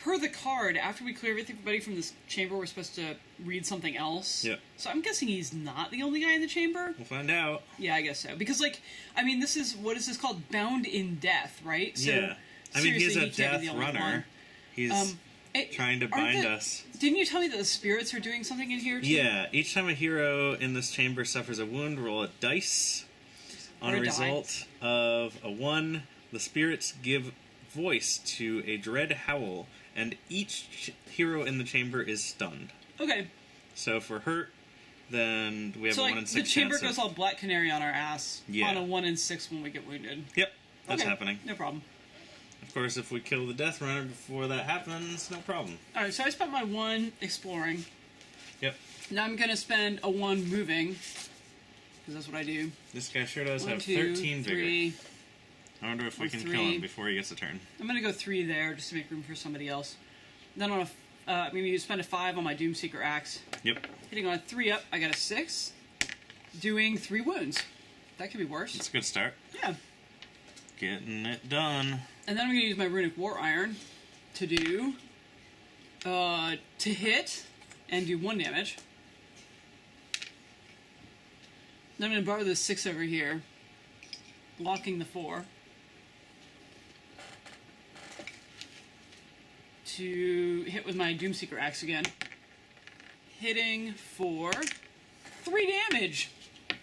per the card, after we clear everybody from this chamber, we're supposed to read something else. Yep. So I'm guessing he's not the only guy in the chamber? We'll find out. Yeah, I guess so. Because, this is, what is this called? Bound in Death, right? So, yeah. I mean, he's a he can't be death the only runner. one. He's trying to bind us. Didn't you tell me that the spirits are doing something in here, too? Yeah. Each time a hero in this chamber suffers a wound, roll a dice. On a result of a 1, the spirits give voice to a dread howl, and each hero in the chamber is stunned. Okay. So if we're hurt, then we have a 1 in 6 the chamber chance goes all Black Canary on our ass on a 1 in 6 when we get wounded. Yep, that's okay. happening. No problem. Of course, if we kill the Death Runner before that happens, no problem. Alright, so I spent my 1 exploring. Yep. Now I'm going to spend a 1 moving. Because that's what I do. This guy sure does 1, have 2, 13 3. vigor. I wonder if we can 3. kill him before he gets a turn. I'm going to go 3 there just to make room for somebody else. Then on I'm going to spend a 5 on my Doomseeker Axe. Yep. Hitting on a 3 up, I got a 6. Doing 3 wounds. That could be worse. That's a good start. Yeah. Getting it done. And then I'm going to use my Runic War Iron to do... to hit and do 1 damage. Then I'm going to borrow this 6 over here, blocking the 4, to hit with my Doomseeker Axe again. Hitting for 3 damage!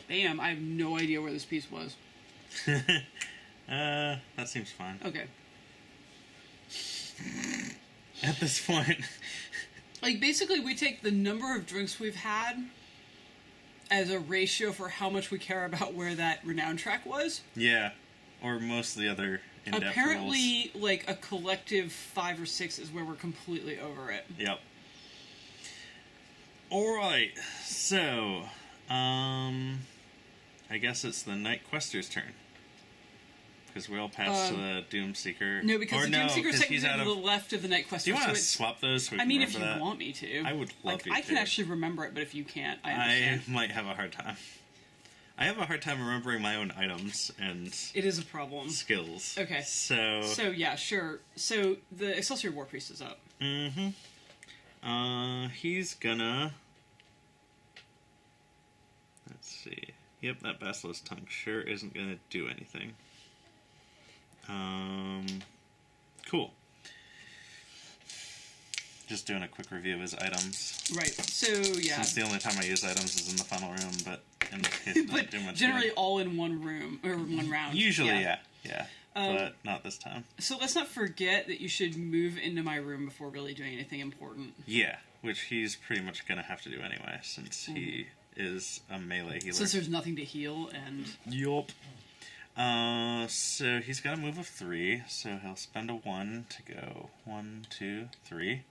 Damn, I have no idea where this piece was. That seems fine. Okay. At this point. Basically, we take the number of drinks we've had as a ratio for how much we care about where that renown track was. Yeah. Or most of the other in-depth Apparently, rules. a collective 5 or 6 is where we're completely over it. Yep. Alright, so, I guess it's the Night Quester's turn. Because we all passed to the Doomseeker. No, because the Doomseeker's technically to the of... left of the Night Quester. Do you want to swap those so we I can mean, if remember you that? want me to. I would love you I can to. actually remember it, but if you can't, I understand. I might have a hard time. I have a hard time remembering my own items and... It is a problem. Skills. Okay. So, yeah, sure. So, the Excelsior War Priest is up. Mm-hmm. He's gonna... Let's see. Yep, that Basilisk Tongue sure isn't gonna do anything. Cool. Just doing a quick review of his items. Right, so, yeah. Since the only time I use items is in the final room, but in this case it doesn't do much generally good. all in one room, or one round. Usually, yeah. But not this time. So let's not forget that you should move into my room before really doing anything important. Yeah, which he's pretty much going to have to do anyway, since he is a melee healer. Since there's nothing to heal, and... Yup. So he's got a move of 3, so he'll spend a 1 to go 1, 2, 3.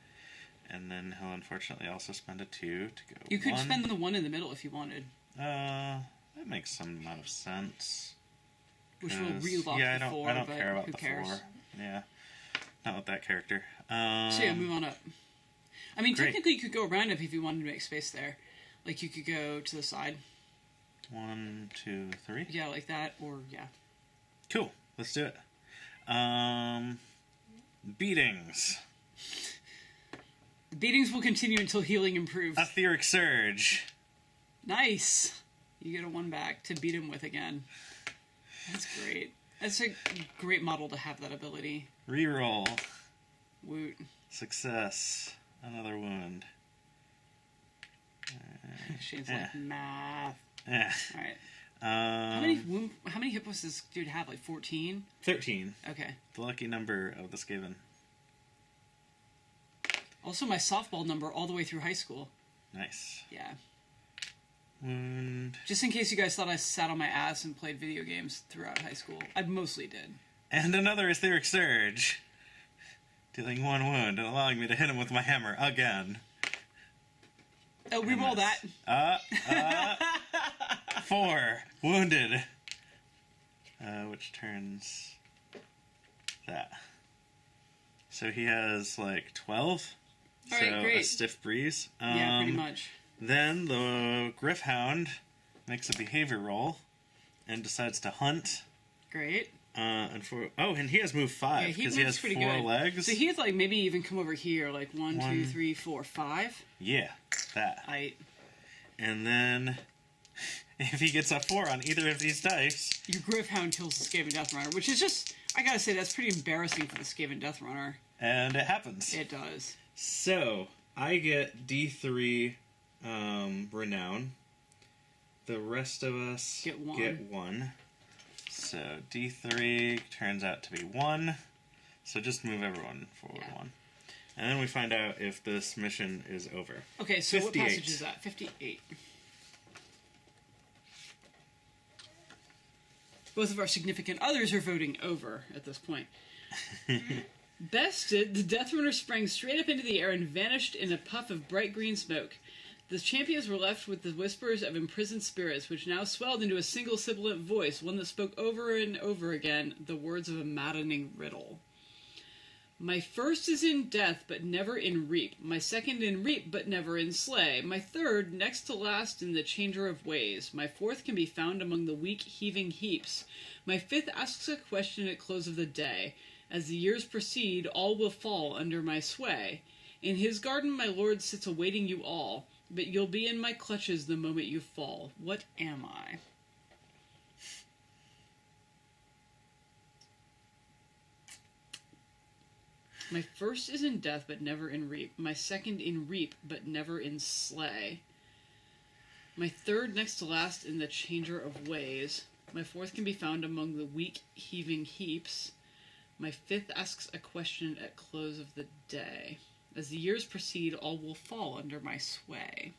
And then he'll unfortunately also spend a 2 to go You could 1. spend the 1 in the middle if you wanted. That makes some amount of sense. Which will relock yeah, the 4, I don't but care about who the cares? 4. Yeah. Not with that character. So yeah, move on up. I mean, Great. technically you could go around if you wanted to make space there. Like, you could go to the side. 1, 2, 3. Yeah, like that, or yeah. Cool. Let's do it. Beatings. The beatings will continue until healing improves. Etheric Surge. Nice! You get a 1 back to beat him with again. That's great. That's a great model to have that ability. Reroll. Woot. Success. Another wound. Shane's like, math. Eh. Alright. How many hit points does this dude have? Like 14? 13. Okay. The lucky number of the Skaven. Also my softball number all the way through high school. Nice. Yeah. Wound. Just in case you guys thought I sat on my ass and played video games throughout high school. I mostly did. And another Etheric Surge. Dealing 1 wound and allowing me to hit him with my hammer again. Oh, reroll that. 4. Wounded. Which turns that. So he has like 12. Alright, so great. a stiff breeze. Yeah, pretty much. Then the Griffhound makes a behavior roll and decides to hunt. Great. And he has move 5 Yeah, because he has 4 pretty good. legs. So he'd like maybe even come over here, like 1, 2, 3, 4, 5. Yeah, that. I. And then if he gets a 4 on either of these dice, Your Griffhound kills the Skaven Death Runner, which is just, I gotta say, that's pretty embarrassing for the Skaven Death Runner. and it happens. It does. So, I get D3 renown. The rest of us Get 1. get 1. So D3 turns out to be 1. So just move everyone forward Yeah. 1. And then we find out if this mission is over. Okay, so 58. what passage is that? 58. Both of our significant others are voting over at this point. Bested, the Death Runner sprang straight up into the air and vanished in a puff of bright green smoke. The champions were left with the whispers of imprisoned spirits, which now swelled into a single sibilant voice, one that spoke over and over again the words of a maddening riddle. My first is in death, but never in reap. My second in reap, but never in slay. My third, next to last in the changer of ways. My fourth can be found among the weak heaving heaps. My fifth asks a question at close of the day. As the years proceed, all will fall under my sway. In his garden my lord sits awaiting you all, but you'll be in my clutches the moment you fall. What am I? My first is in death, but never in reap. My second in reap, but never in slay. My third next to last in the changer of ways. My fourth can be found among the weak heaving heaps. My fifth asks a question at close of the day. As the years proceed, all will fall under my sway.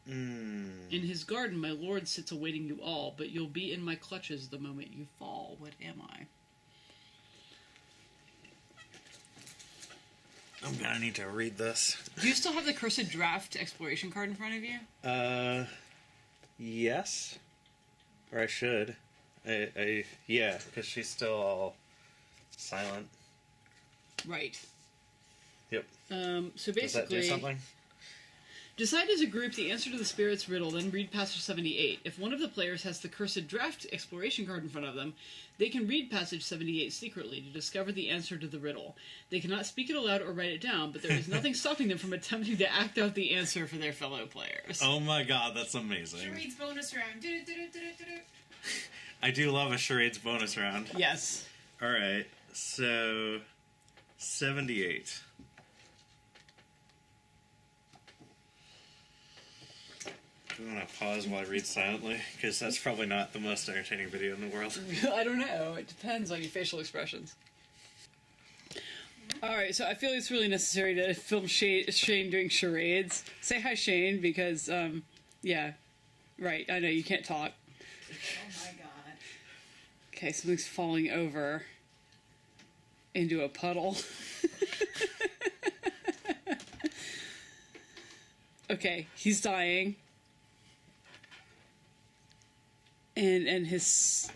In his garden my lord sits awaiting you all, but you'll be in my clutches the moment you fall. What am I? I'm gonna need to read this. Do you still have the Cursed Draft exploration card in front of you? Yes. Or I should. Yeah, because she's still all silent. Right. Yep. So Does that basically, do something? decide as a group the answer to the Spirit's riddle, then read passage 78. If one of the players has the Cursed Draft exploration card in front of them, they can read passage 78 secretly to discover the answer to the riddle. They cannot speak it aloud or write it down, but there is nothing stopping them from attempting to act out the answer for their fellow players. Oh my god, that's amazing. Charades bonus round. Do-do-do-do-do-do. I do love a charades bonus round. Yes. Alright, so 78. I'm gonna pause while I read silently, because that's probably not the most entertaining video in the world. I don't know. It depends on your facial expressions. Alright, so I feel it's really necessary to film Shane doing charades. Say hi, Shane, because, yeah. Right, I know, you can't talk. Oh my god. Okay, something's falling over into a puddle. Okay, he's dying. And he's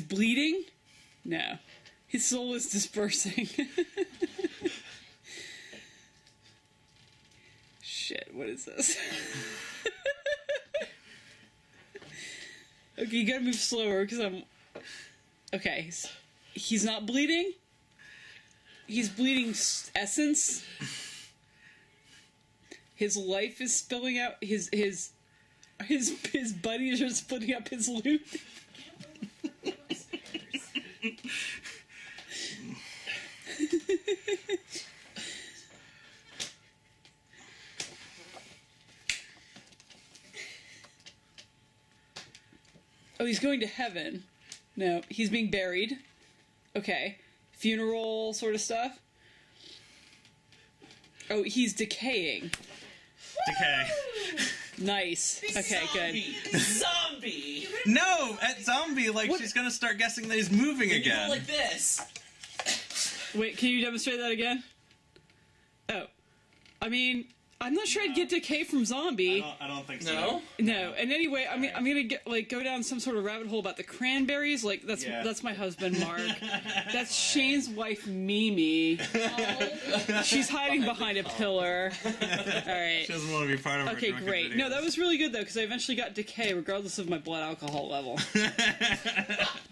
bleeding? No. His soul is dispersing. Shit, what is this? Okay, you gotta move slower, because I'm... Okay, he's not bleeding? He's bleeding essence? His life is spilling out. His buddies are splitting up his loot. Oh, he's going to heaven. No, he's being buried. Okay. Funeral sort of stuff. Oh, he's decaying. Decay. Nice. Okay, good. Zombie! No, at zombie, like, What? she's gonna start guessing that he's moving You go again. like this. Wait, can you demonstrate that again? Oh. I mean, I'm not sure I'd get decay from zombie. I don't think so. No? No, and anyway, I'm gonna go down some sort of rabbit hole about the cranberries. Like that's my husband Mark. That's Shane's wife Mimi. She's hiding behind a pillar. All right. She doesn't want to be part of our Okay, drunken great. videos. No, that was really good though because I eventually got decay regardless of my blood alcohol level.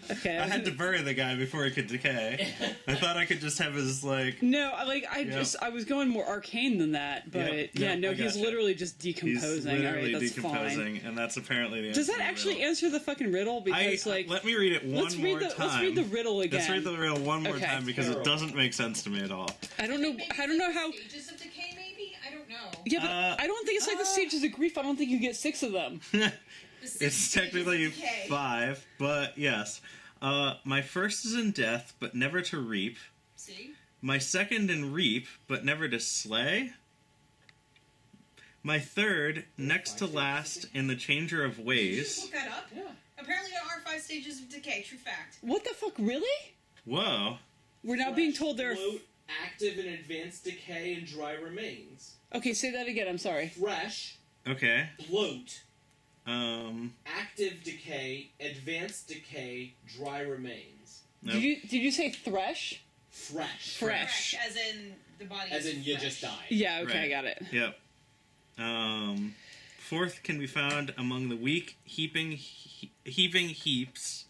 Okay. I had to bury the guy before he could decay. I thought I could just have his, like... No, I was going more arcane than that, but Yep, yeah, yep, no, I he's gotcha. literally just He's decomposing. literally All right, that's decomposing, fine. and that's apparently the answer. Does that to the actually riddle. answer the fucking riddle? Because Let me read it let's one more time. Let's read the riddle again. Let's read the riddle one more Okay. time because it doesn't make sense to me at all. I don't know how. Stages of decay, maybe? I don't know. Yeah, but I don't think it's like the stages of grief. I don't think you get 6 of them. The It's stages technically of decay. 5, but yes. My first is in death, but never to reap. See? My second in reap, but never to slay. My third, next to last, in the changer of Did you just ways. look that up? Yeah. Apparently there are 5 stages of decay. True fact. What the fuck, really? Whoa. We're now being told there are... Float, active and advanced decay, and dry remains. Okay, say that again, I'm sorry. Fresh, Okay. bloat, Um. active decay, advanced decay, dry remains. Nope. Did you say thresh? Fresh. Fresh. As in the body As is in you fresh. just died. Yeah, okay, I Right. got it. Yep. Fourth can be found among the weak heaving heaps.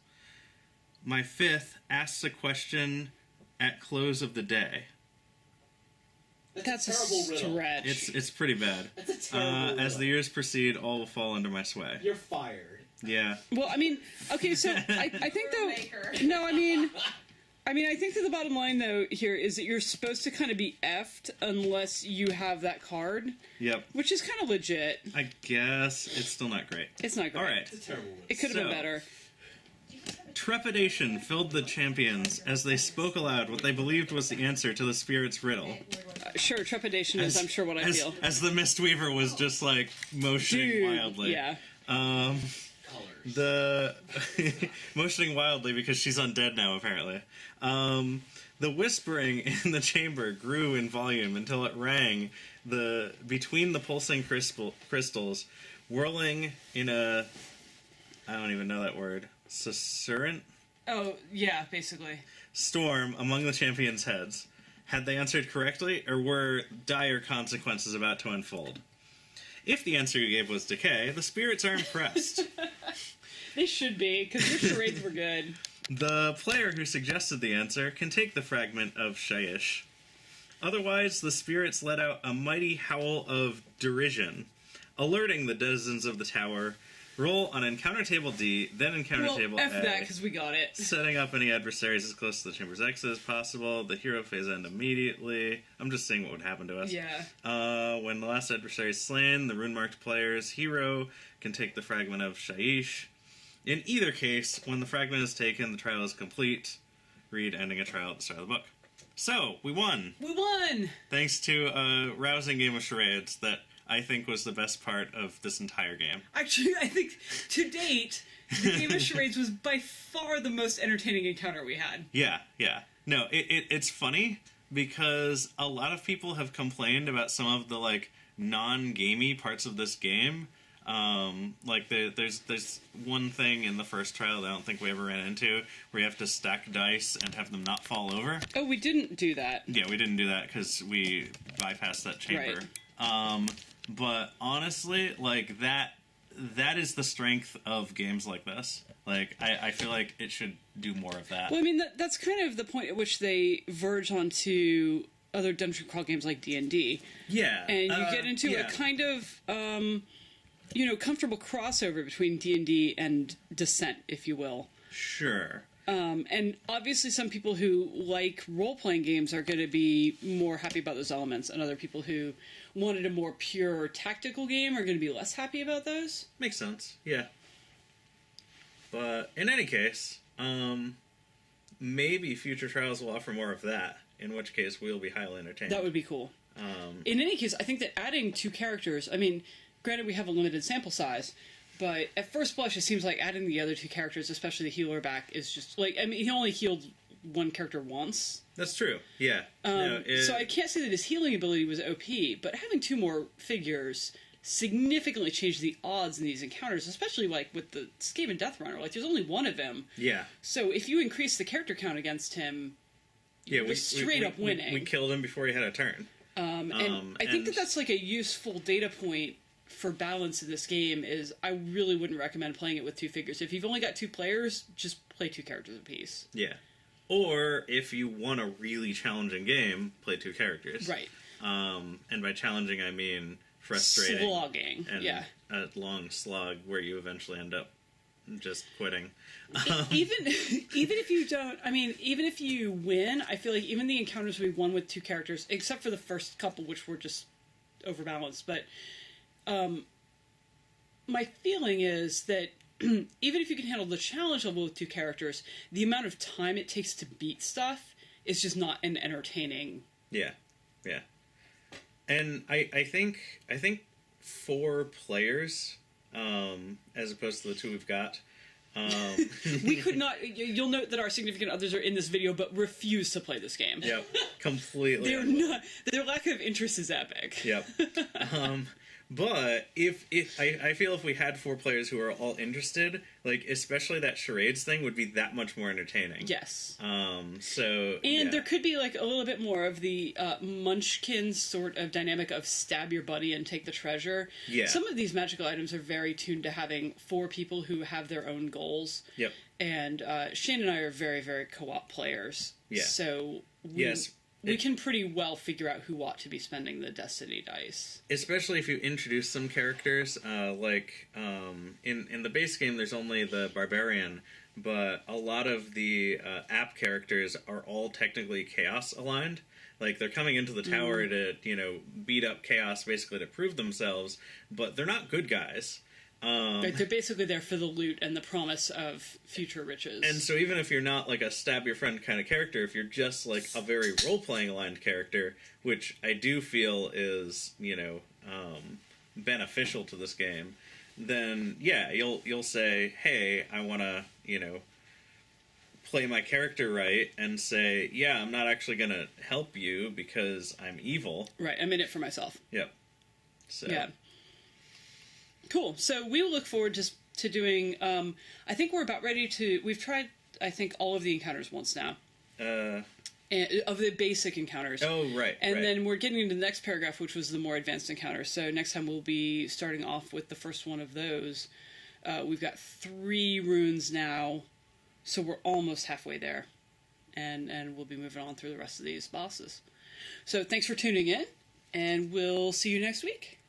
My fifth asks a question at close of the day. That's a a terrible riddle. stretch. It's pretty bad. That's a terrible riddle. As the years proceed, all will fall under my sway. You're fired. Yeah. Well, I mean, okay, so I think You're a though... maker. No, I mean, I think that the bottom line, though, here is that you're supposed to kind of be effed unless you have that card, Yep. which is kind of legit. I guess it's still not great. It's not great. All right. It's a terrible riddle. It could have So- been better. Trepidation filled the champions as they spoke aloud what they believed was the answer to the spirit's riddle. Sure, trepidation is, I'm sure, what I feel. As the Mistweaver was just like motioning wildly. Yeah. Colors. The motioning wildly because she's undead now, apparently. The whispering in the chamber grew in volume until it rang between the pulsing crystals, whirling in a... I don't even know that word. Susurrant? Oh, yeah, basically. Storm among the champions' heads. Had they answered correctly, or were dire consequences about to unfold? If the answer you gave was decay, the spirits are impressed. They should be, because your charades were good. The player who suggested the answer can take the fragment of Shyish. Otherwise, the spirits let out a mighty howl of derision, alerting the denizens of the tower. Roll on encounter table D, then encounter Well, table F A. that, because we got it. Setting up any adversaries as close to the chamber's exit as possible. The hero phase end immediately. I'm just seeing what would happen to us. Yeah. When the last adversary is slain, the rune-marked player's hero can take the fragment of Shyish. In either case, when the fragment is taken, the trial is complete. Read ending a trial at the start of the book. So, we won! We won! Thanks to a rousing game of charades that I think was the best part of this entire game. Actually, I think, to date, the game of charades was by far the most entertaining encounter we had. Yeah. No, it's funny because a lot of people have complained about some of the like non-gamey parts of this game. Like there's one thing in the first trial that I don't think we ever ran into where you have to stack dice and have them not fall over. Oh, we didn't do that. Yeah, we didn't do that because we bypassed that chamber. Right. But honestly, like that is the strength of games like this. Like, I feel like it should do more of that. Well, I mean, that's kind of the point at which they verge onto other dungeon crawl games like D&D. Yeah. And you get into a kind of, comfortable crossover between D&D and Descent, if you will. Sure. And obviously some people who like role-playing games are going to be more happy about those elements, and other people who wanted a more pure tactical game are going to be less happy about those. Makes sense, yeah. But in any case, maybe future trials will offer more of that, in which case we'll be highly entertained. That would be cool. In any case, I think that adding 2 characters, I mean, granted we have a limited sample size, but at first blush it seems like adding the other 2 characters, especially the healer back, is just, like, I mean, he only healed 1 character once. That's true, yeah. So I can't say that his healing ability was OP, but having 2 more figures significantly changed the odds in these encounters, especially, like, with the Skaven Death Runner. Like, there's only 1 of him. Yeah. So if you increase the character count against him, you're straight up winning. We killed him before he had a turn. And I think that that's, like, a useful data point for balance in this game. Is I really wouldn't recommend playing it with 2 figures. If you've only got 2 players, just play 2 characters apiece. Yeah. Or, if you want a really challenging game, play 2 characters. Right. And by challenging, I mean frustrating. Slogging, and yeah. A long slog where you eventually end up just quitting. Even if you don't, I mean, even if you win, I feel like even the encounters we won with 2 characters, except for the first couple, which were just overbalanced, but my feeling is that even if you can handle the challenge level with 2 characters, the amount of time it takes to beat stuff is just not an entertaining. Yeah. And I think 4 players, as opposed to the 2 we've got. We could not. You'll note that our significant others are in this video, but refuse to play this game. Yep, completely. They're not. Their lack of interest is epic. Yep. But if I feel if we had 4 players who are all interested, like especially that charades thing would be that much more entertaining. Yes. There could be like a little bit more of the Munchkin sort of dynamic of stab your buddy and take the treasure. Yeah. Some of these magical items are very tuned to having 4 people who have their own goals. Yep. And Shane and I are very, very co-op players. Yeah. So we can pretty well figure out who ought to be spending the Destiny dice. Especially if you introduce some characters, in the base game there's only the Barbarian, but a lot of the app characters are all technically Chaos aligned. Like, they're coming into the tower to, beat up Chaos, basically to prove themselves, but they're not good guys. Right, they're basically there for the loot and the promise of future riches. And so even if you're not like a stab your friend kind of character, if you're just like a very role-playing aligned character, which I do feel is, beneficial to this game, then yeah, you'll say, hey, I want to, play my character right and say, yeah, I'm not actually going to help you because I'm evil. Right, I'm in it for myself. Yep. So. Yeah. Cool. So we will look forward to doing. I think we're about ready to. We've tried, I think, all of the encounters once now. Of the basic encounters. Oh, right. And then we're getting into the next paragraph, which was the more advanced encounters. So next time we'll be starting off with the first one of those. We've got 3 runes now, so we're almost halfway there, and we'll be moving on through the rest of these bosses. So thanks for tuning in, and we'll see you next week.